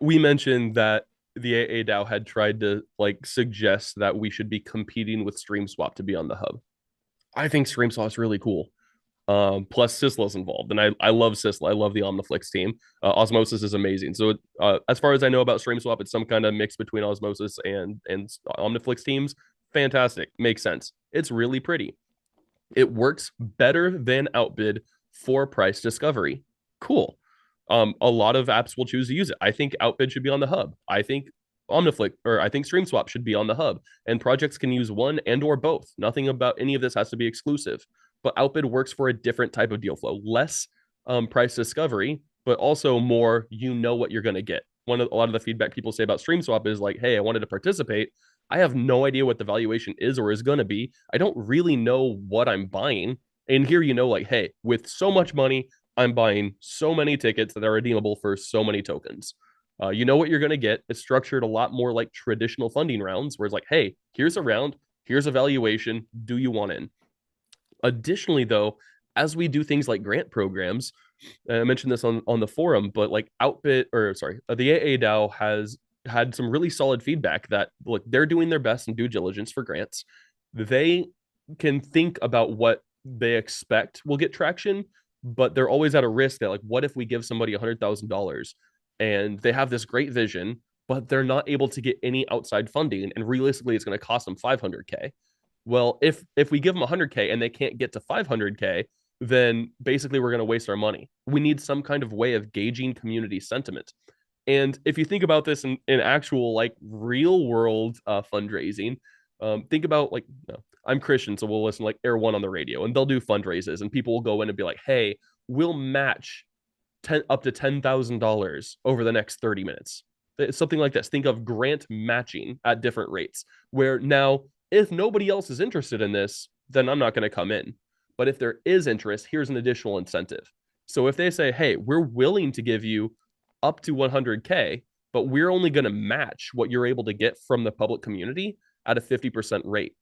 We mentioned that the AA DAO had tried to like suggest that we should be competing with StreamSwap to be on the hub. I think StreamSwap is really cool. Plus Sisla's involved, and I love Sisla. I love the Omniflix team. Osmosis is amazing. So as far as I know about StreamSwap, it's some kind of mix between Osmosis and Omniflix teams. Fantastic, makes sense. It's really pretty. It works better than Outbid for price discovery. Cool. A lot of apps will choose to use it. I think Outbid should be on the hub. I think I think StreamSwap should be on the hub, and projects can use one and or both. Nothing about any of this has to be exclusive. But Outbid works for a different type of deal flow, less price discovery, but also more you know what you're going to get. A lot of the feedback people say about StreamSwap is like, hey, I wanted to participate. I have no idea what the valuation is or is going to be. I don't really know what I'm buying. And here, like, hey, with so much money, I'm buying so many tickets that are redeemable for so many tokens. You know what you're going to get. It's structured a lot more like traditional funding rounds, where it's like, hey, here's a round, here's a valuation. Do you want in? Additionally, though, as we do things like grant programs, I mentioned this on the forum, but like the AA DAO has had some really solid feedback that look, they're doing their best in due diligence for grants. They can think about what they expect will get traction, but they're always at a risk that like, what if we give somebody $100,000 and they have this great vision, but they're not able to get any outside funding, and realistically, it's going to cost them 500K. Well, if we give them 100K and they can't get to 500K, then basically we're going to waste our money. We need some kind of way of gauging community sentiment. And if you think about this in actual like real world fundraising, think about like, I'm Christian, so we'll listen like Air One on the radio, and they'll do fundraisers, and people will go in and be like, "Hey, we'll match up to $10,000 over the next 30 minutes." It's something like this. Think of grant matching at different rates. Where now, if nobody else is interested in this, then I'm not going to come in. But if there is interest, here's an additional incentive. So if they say, "Hey, we're willing to give you up to 100K, but we're only going to match what you're able to get from the public community at a 50% rate."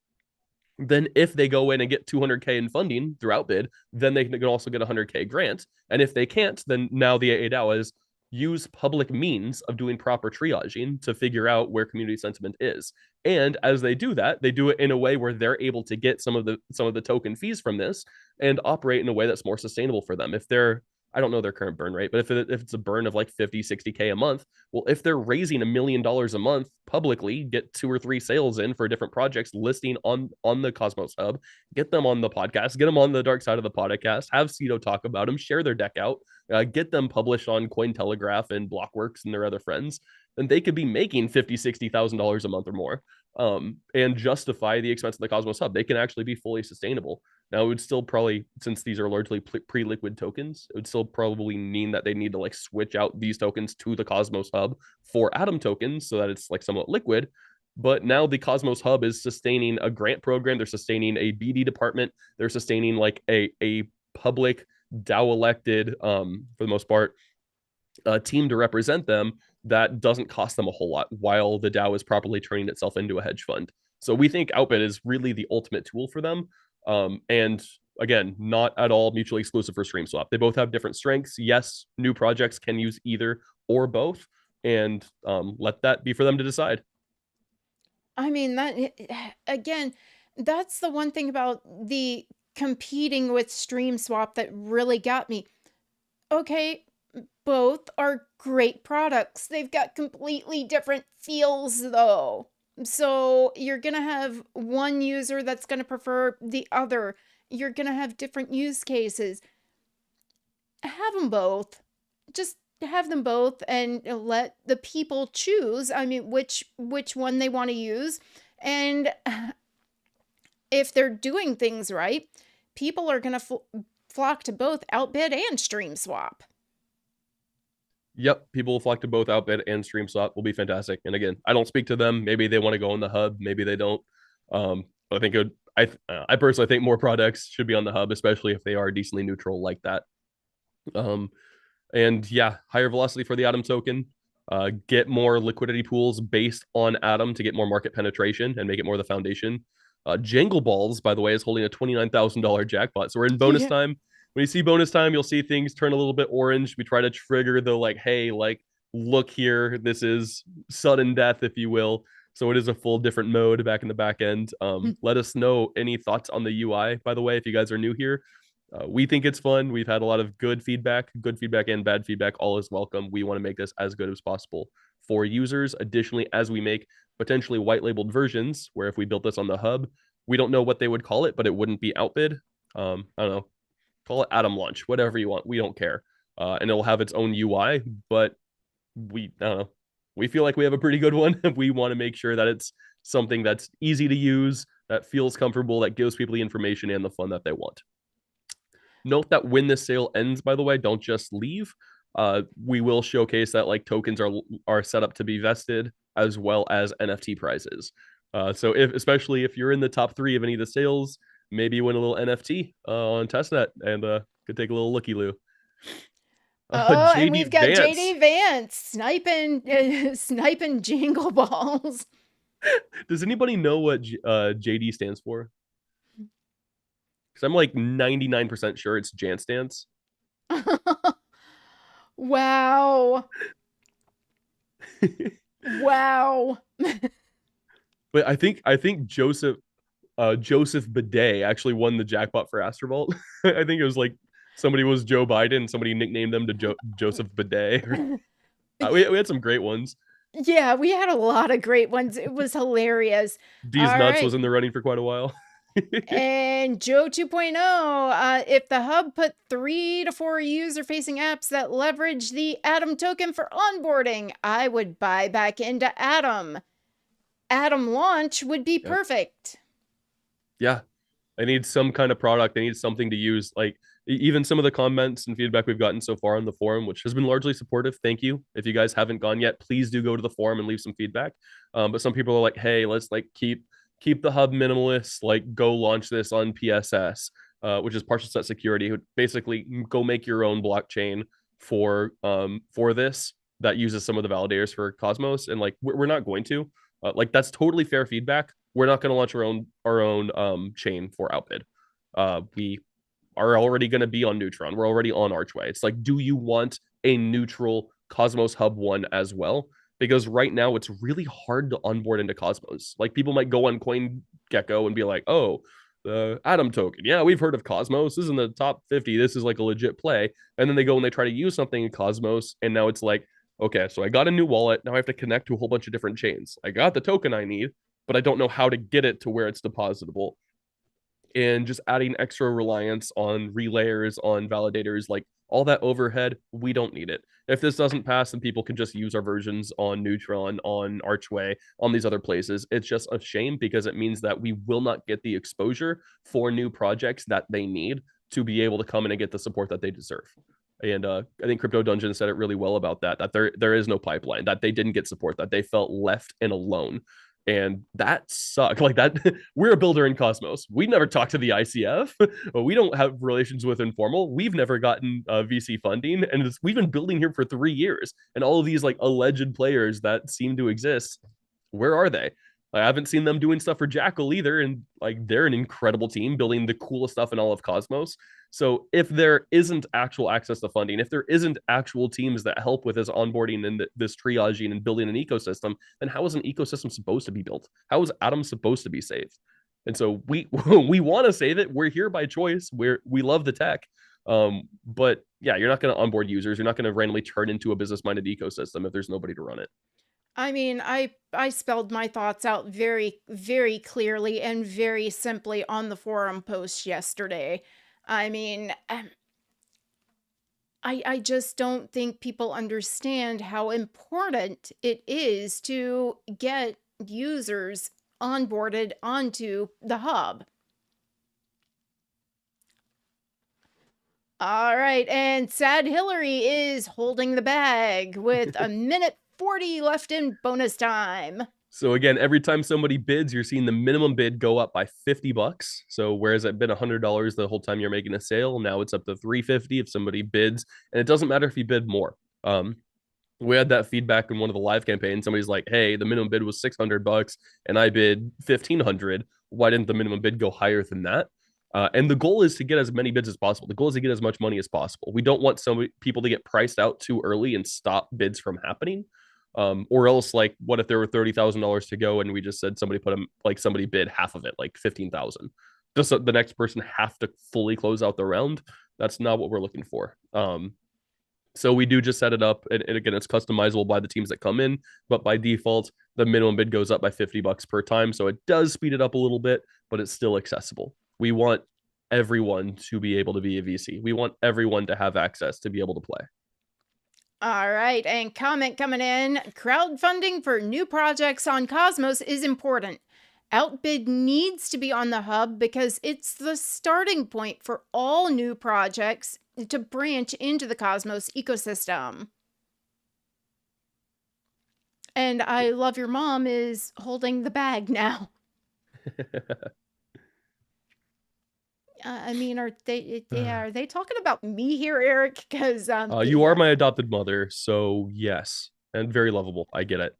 Then if they go in and get 200K in funding through Outbid, then they can also get a 100K grant. And if they can't, then now the AADAO is use public means of doing proper triaging to figure out where community sentiment is. And as they do that, they do it in a way where they're able to get some of the token fees from this and operate in a way that's more sustainable for them. If they're I don't know their current burn rate, but if it's a burn of like 50, 60K a month, well, if they're raising $1 million a month publicly, get 2 or 3 sales in for different projects listing on the Cosmos Hub, get them on the podcast, get them on the dark side of the podcast, have Cito talk about them, share their deck out, get them published on Cointelegraph and Blockworks and their other friends, then they could be making 50, $60,000 a month or more, and justify the expense of the Cosmos Hub. They can actually be fully sustainable. Now, it would still probably, since these are largely pre-liquid tokens, it would still probably mean that they need to like switch out these tokens to the Cosmos Hub for Atom tokens so that it's like somewhat liquid. But now the Cosmos Hub is sustaining a grant program. They're sustaining a BD department. They're sustaining like a public DAO elected, for the most part, team to represent them that doesn't cost them a whole lot while the DAO is properly turning itself into a hedge fund. So we think Outbid is really the ultimate tool for them. And again, not at all mutually exclusive for StreamSwap. They both have different strengths. Yes, new projects can use either or both, and let that be for them to decide. I mean, that again, that's the one thing about the competing with StreamSwap that really got me. Okay, both are great products. They've got completely different feels though. So you're going to have one user that's going to prefer the other. You're going to have different use cases. Have them both. Just have them both and let the people choose, I mean, which one they want to use. And if they're doing things right, people are going to flock to both Outbid and StreamSwap. Yep, people will flock to both Outbid and StreamSwap. Will be fantastic. And again, I don't speak to them. Maybe they want to go on the hub. Maybe they don't. But I think it would, I personally think more products should be on the hub, especially if they are decently neutral like that. Um, and yeah, higher velocity for the Atom token. Get more liquidity pools based on Atom to get more market penetration and make it more the foundation. Jangle Balls, by the way, is holding a $29,000 jackpot. So we're in bonus Yeah. time. When you see bonus time, you'll see things turn a little bit orange. We try to trigger the like, hey, like, look here, this is sudden death, if you will. So it is a full different mode back in the back end. Let us know any thoughts on the UI, by the way, if you guys are new here. We think it's fun. We've had a lot of good feedback and bad feedback. All is welcome. We want to make this as good as possible for users. Additionally, as we make potentially white labeled versions, where if we built this on the hub, we don't know what they would call it, but it wouldn't be Outbid. I don't know. Call it Atom Launch, whatever you want. We don't care. And it'll have its own UI, but I don't know. We feel like we have a pretty good one. We want to make sure that it's something that's easy to use, that feels comfortable, that gives people the information and the fun that they want. Note that when this sale ends, by the way, don't just leave. We will showcase that like tokens are set up to be vested as well as NFT prizes. So especially if you're in the top 3 of any of the sales, maybe you win a little NFT on testnet and could take a little looky loo. Oh, and JD we've got Vance. JD Vance sniping jingle balls. Does anybody know what JD stands for? Because I'm like 99% sure it's Jance Dance. Wow. Wow. But I think Joseph Bidet actually won the jackpot for Astrovault. I think it was like somebody was Joe Biden, somebody nicknamed them to Joseph Bidet. We had some great ones. Yeah, we had a lot of great ones. It was hilarious. D's All Nuts right. was in the running for quite a while. And Joe 2.0, if the hub put 3 to 4 user facing apps that leverage the Atom token for onboarding, I would buy back into Atom. Atom launch would be Yep. perfect. Yeah, I need some kind of product. I need something to use. Like even some of the comments and feedback we've gotten so far on the forum, which has been largely supportive. Thank you. If you guys haven't gone yet, please do go to the forum and leave some feedback. But some people are like, hey, let's like keep the hub minimalist. Like go launch this on PSS, which is partial set security. Basically, go make your own blockchain for this that uses some of the validators for Cosmos. And like we're not going to. Like that's totally fair feedback. We're not going to launch our own chain for Outbid. We are already going to be on Neutron. We're already on Archway. It's like, do you want a neutral Cosmos Hub one as well? Because right now it's really hard to onboard into Cosmos. Like people might go on CoinGecko and be like, oh, the Atom token. Yeah, we've heard of Cosmos. This is in the top 50. This is like a legit play. And then they go and they try to use something in Cosmos. And now it's like, okay, so I got a new wallet. Now I have to connect to a whole bunch of different chains. I got the token I need, but I don't know how to get it to where it's depositable. And just adding extra reliance on relayers, on validators, like all that overhead, we don't need it. If this doesn't pass, then people can just use our versions on Neutron, on Archway, on these other places. It's just a shame because it means that we will not get the exposure for new projects that they need to be able to come in and get the support that they deserve. And I think Crypto Dungeon said it really well about that, that there is no pipeline, that they didn't get support, that they felt left and alone. And that sucked. Like that, we're a builder in Cosmos. We never talked to the ICF. We don't have relations with Informal. We've never gotten VC funding, and we've been building here for 3 years. And all of these like alleged players that seem to exist, where are they? I haven't seen them doing stuff for Jackal either, and like they're an incredible team building the coolest stuff in all of Cosmos. So if there isn't actual access to funding, if there isn't actual teams that help with this onboarding and this triaging and building an ecosystem, then how is an ecosystem supposed to be built? How is Atom supposed to be saved? And so we we want to save it. We're here by choice. We love the tech. But yeah, you're not going to onboard users. You're not going to randomly turn into a business-minded ecosystem if there's nobody to run it. I mean, I spelled my thoughts out very, very clearly and very simply on the forum post yesterday. I mean, I just don't think people understand how important it is to get users onboarded onto the hub. All right, and Sad Hillary is holding the bag with a minute 40 left in bonus time. So again, every time somebody bids, you're seeing the minimum bid go up by $50. So whereas it been $100 the whole time you're making a sale, now it's up to $350 if somebody bids, and it doesn't matter if you bid more. We had that feedback in one of the live campaigns. Somebody's like, "Hey, the minimum bid was $600, and I bid 1,500. Why didn't the minimum bid go higher than that?" And the goal is to get as many bids as possible. The goal is to get as much money as possible. We don't want some people to get priced out too early and stop bids from happening. Or else, like, what if there were $30,000 to go and we just said somebody put them, like somebody bid half of it, like 15,000? Does the next person have to fully close out the round? That's not what we're looking for. So we do just set it up, and again, it's customizable by the teams that come in, but by default, the minimum bid goes up by $50 per time. So it does speed it up a little bit, but it's still accessible. We want everyone to be able to be a VC. We want everyone to have access to be able to play. All right, and comment coming in. Crowdfunding for new projects on Cosmos is important. Outbid needs to be on the hub because it's the starting point for all new projects to branch into the Cosmos ecosystem. And I love your mom is holding the bag now. I mean, are they talking about me here, Eric? Because you are my adopted mother, so yes, and very lovable. I get it.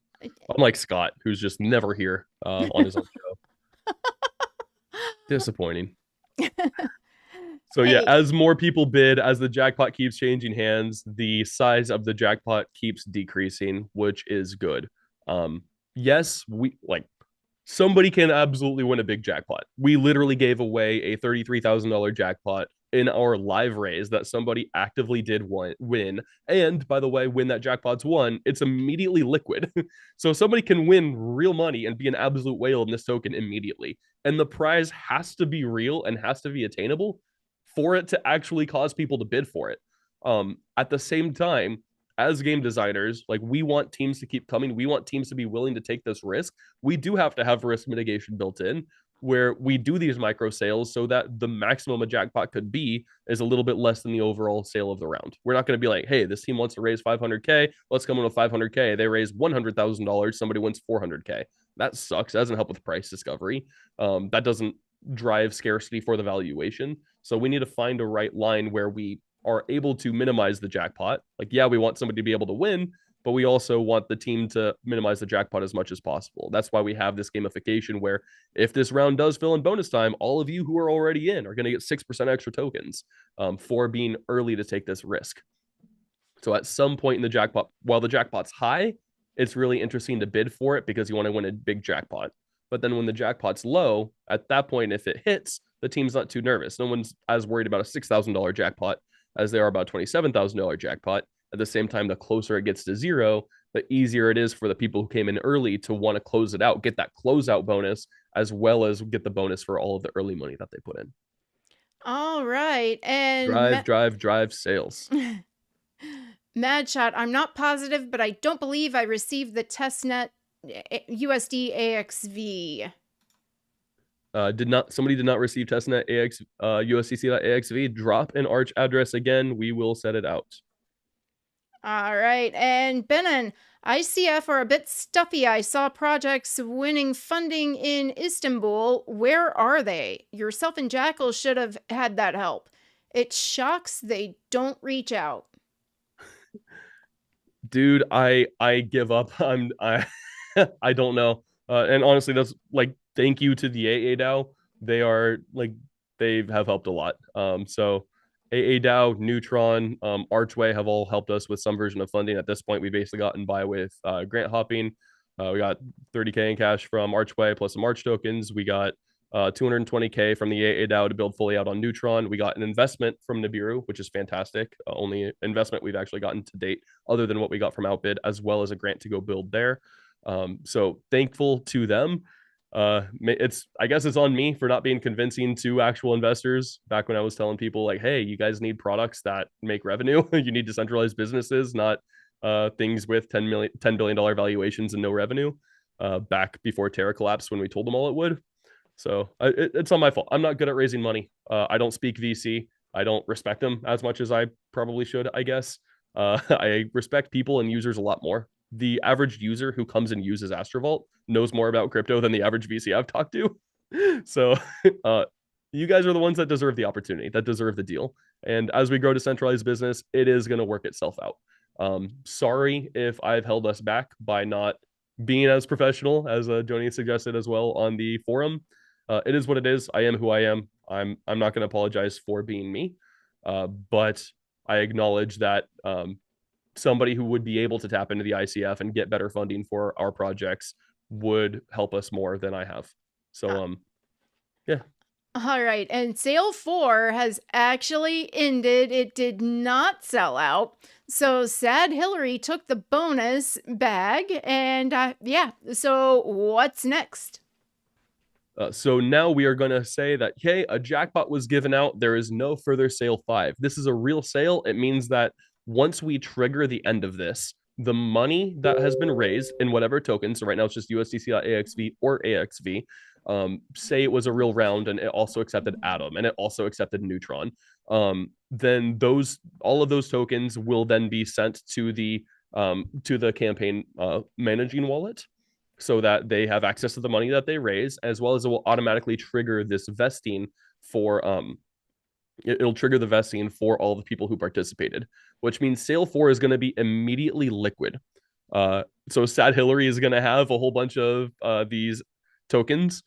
Unlike Scott, who's just never here on his own show. Disappointing. So yeah, as more people bid, as the jackpot keeps changing hands, the size of the jackpot keeps decreasing, which is good. Yes, we like somebody can absolutely win a big jackpot. We literally gave away a $33,000 jackpot in our live raise that somebody actively did win. And by the way, when that jackpot's won, it's immediately liquid. So somebody can win real money and be an absolute whale in this token immediately. And the prize has to be real and has to be attainable for it to actually cause people to bid for it. At the same time, as game designers, like we want teams to keep coming. We want teams to be willing to take this risk. We do have to have risk mitigation built in where we do these micro sales so that the maximum a jackpot could be is a little bit less than the overall sale of the round. We're not going to be like, hey, this team wants to raise 500K. Let's come in with 500K. They raise $100,000. Somebody wins 400K. That sucks. That doesn't help with price discovery. That doesn't drive scarcity for the valuation. So we need to find a right line where we are able to minimize the jackpot. Like, yeah, we want somebody to be able to win, but we also want the team to minimize the jackpot as much as possible. That's why we have this gamification where if this round does fill in bonus time, all of you who are already in are going to get 6% extra tokens for being early to take this risk. So at some point in the jackpot, while the jackpot's high, it's really interesting to bid for it because you want to win a big jackpot. But then when the jackpot's low, at that point, if it hits, the team's not too nervous. No one's as worried about a $6,000 jackpot as they are about $27,000 jackpot. At the same time, the closer it gets to zero, the easier it is for the people who came in early to want to close it out, get that closeout bonus, as well as get the bonus for all of the early money that they put in. All right. And Drive sales. Mad Shot, I'm not positive, but I don't believe I received the testnet USD AXV. Did not Somebody did not receive testnet AX USDC.AXV? Drop an Arch address again. We will set it out. All right. And Benin, ICF are a bit stuffy. I saw projects winning funding in Istanbul. Where are they? Yourself and Jackal should have had that help. It shocks they don't reach out. Dude, I give up. I don't know. And honestly, that's like thank you to the AA They are like they have helped a lot. So AA Neutron, Archway have all helped us with some version of funding. At this point, we basically gotten by with grant hopping. We got 30K in cash from Archway plus some Arch tokens. We got 220K from the AA to build fully out on Neutron. We got an investment from Nibiru, which is fantastic. Only investment we've actually gotten to date, other than what we got from Outbid, as well as a grant to go build there. So thankful to them. I guess it's on me for not being convincing to actual investors back when I was telling people like, hey, you guys need products that make revenue. You need decentralized businesses, not things with $10 billion valuations and no revenue. Back before Terra collapsed when we told them all it would. So it's not my fault. I'm not good at raising money. I don't speak VC. I don't respect them as much as I probably should, I guess. I respect people and users a lot more. The average user who comes and uses Astrovault knows more about crypto than the average VC I've talked to. So uh, you guys are the ones that deserve the opportunity, that deserve the deal. And as we grow to centralized business, it is going to work itself out. Sorry if I've held us back by not being as professional as Joni suggested as well on the forum. It is what it is. I am who I am. I'm not going to apologize for being me, but I acknowledge that somebody who would be able to tap into the ICF and get better funding for our projects would help us more than I have. So yeah. All right, and sale 4 has actually ended. It did not sell out. So Sad Hillary took the bonus bag, and yeah, so what's next? So now we are going to say that, hey, a jackpot was given out. There is no further sale 5. This is a real sale. It means that once we trigger the end of this, the money that has been raised in whatever token, so right now it's just USDC.AXV or AXV, say it was a real round and it also accepted Atom and it also accepted Neutron, then all of those tokens will then be sent to the campaign managing wallet so that they have access to the money that they raise, as well as it will automatically trigger this vesting for it'll trigger the vesting for all the people who participated, which means sale 4 is going to be immediately liquid. So Sad Hillary is going to have a whole bunch of these tokens,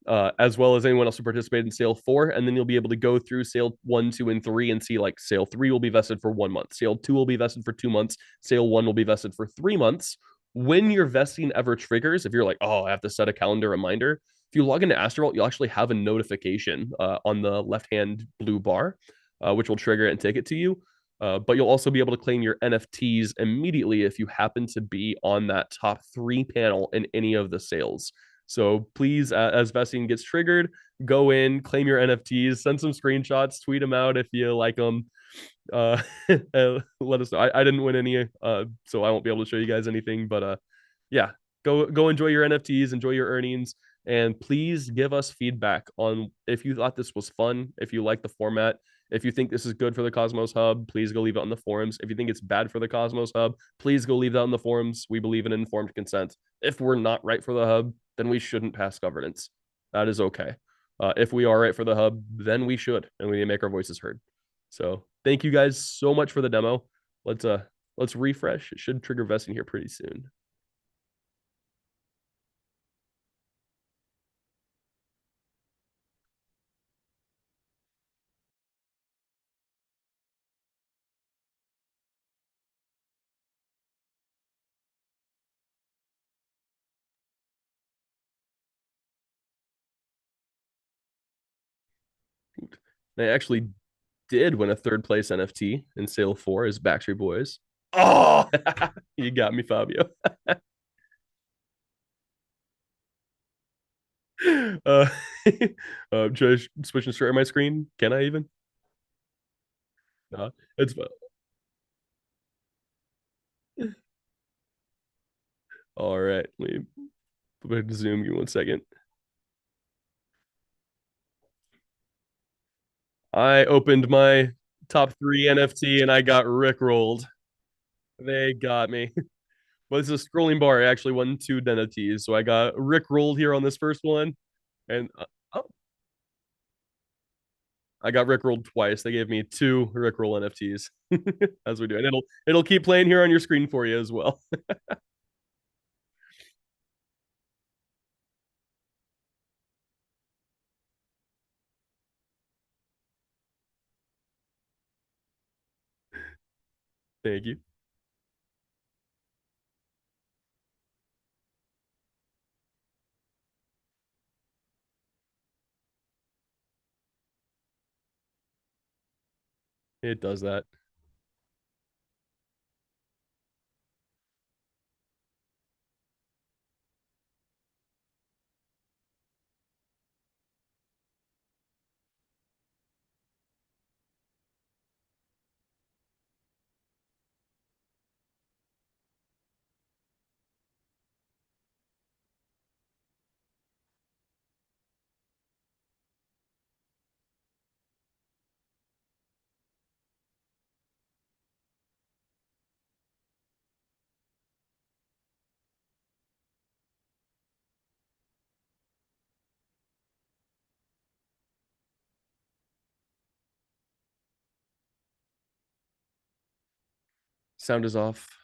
as well as anyone else who participated in sale 4, and then you'll be able to go through sale 1, 2, and 3 and see like sale 3 will be vested for 1 month, sale 2 will be vested for 2 months, sale 1 will be vested for 3 months. When your vesting ever triggers, if you're like, oh, I have to set a calendar reminder, if you log into Astrovault, you'll actually have a notification on the left-hand blue bar, which will trigger it and take it to you. But you'll also be able to claim your NFTs immediately if you happen to be on that top 3 panel in any of the sales. So please, as vesting gets triggered, go in, claim your NFTs, send some screenshots, tweet them out if you like them. Let us know. I didn't win any, so I won't be able to show you guys anything. But yeah, go enjoy your NFTs, enjoy your earnings, and please give us feedback on if you thought this was fun, if you like the format, if you think this is good for the Cosmos Hub. Please go leave it on the forums. If you think it's bad for the Cosmos Hub, please go leave that on the forums. We believe in informed consent. If we're not right for the hub, then we shouldn't pass governance. That is okay. If we are right for the hub, then we should, and we need to make our voices heard. So thank you guys so much for the demo. Let's refresh. It should trigger vesting here pretty soon. I actually did win a third place NFT in sale four as Backstreet Boys. Oh, you got me, Fabio. Uh, should I switch and start my screen? Can I even? No, it's all right. Let me zoom you 1 second. I opened my top three NFT and I got rickrolled. They got me. Well, this is a scrolling bar. I actually won two NFTs. So I got rickrolled here on this first one. And oh, I got rickrolled twice. They gave me two rickroll NFTs as we do. And it'll keep playing here on your screen for you as well. Thank you. It does that. Sound is off.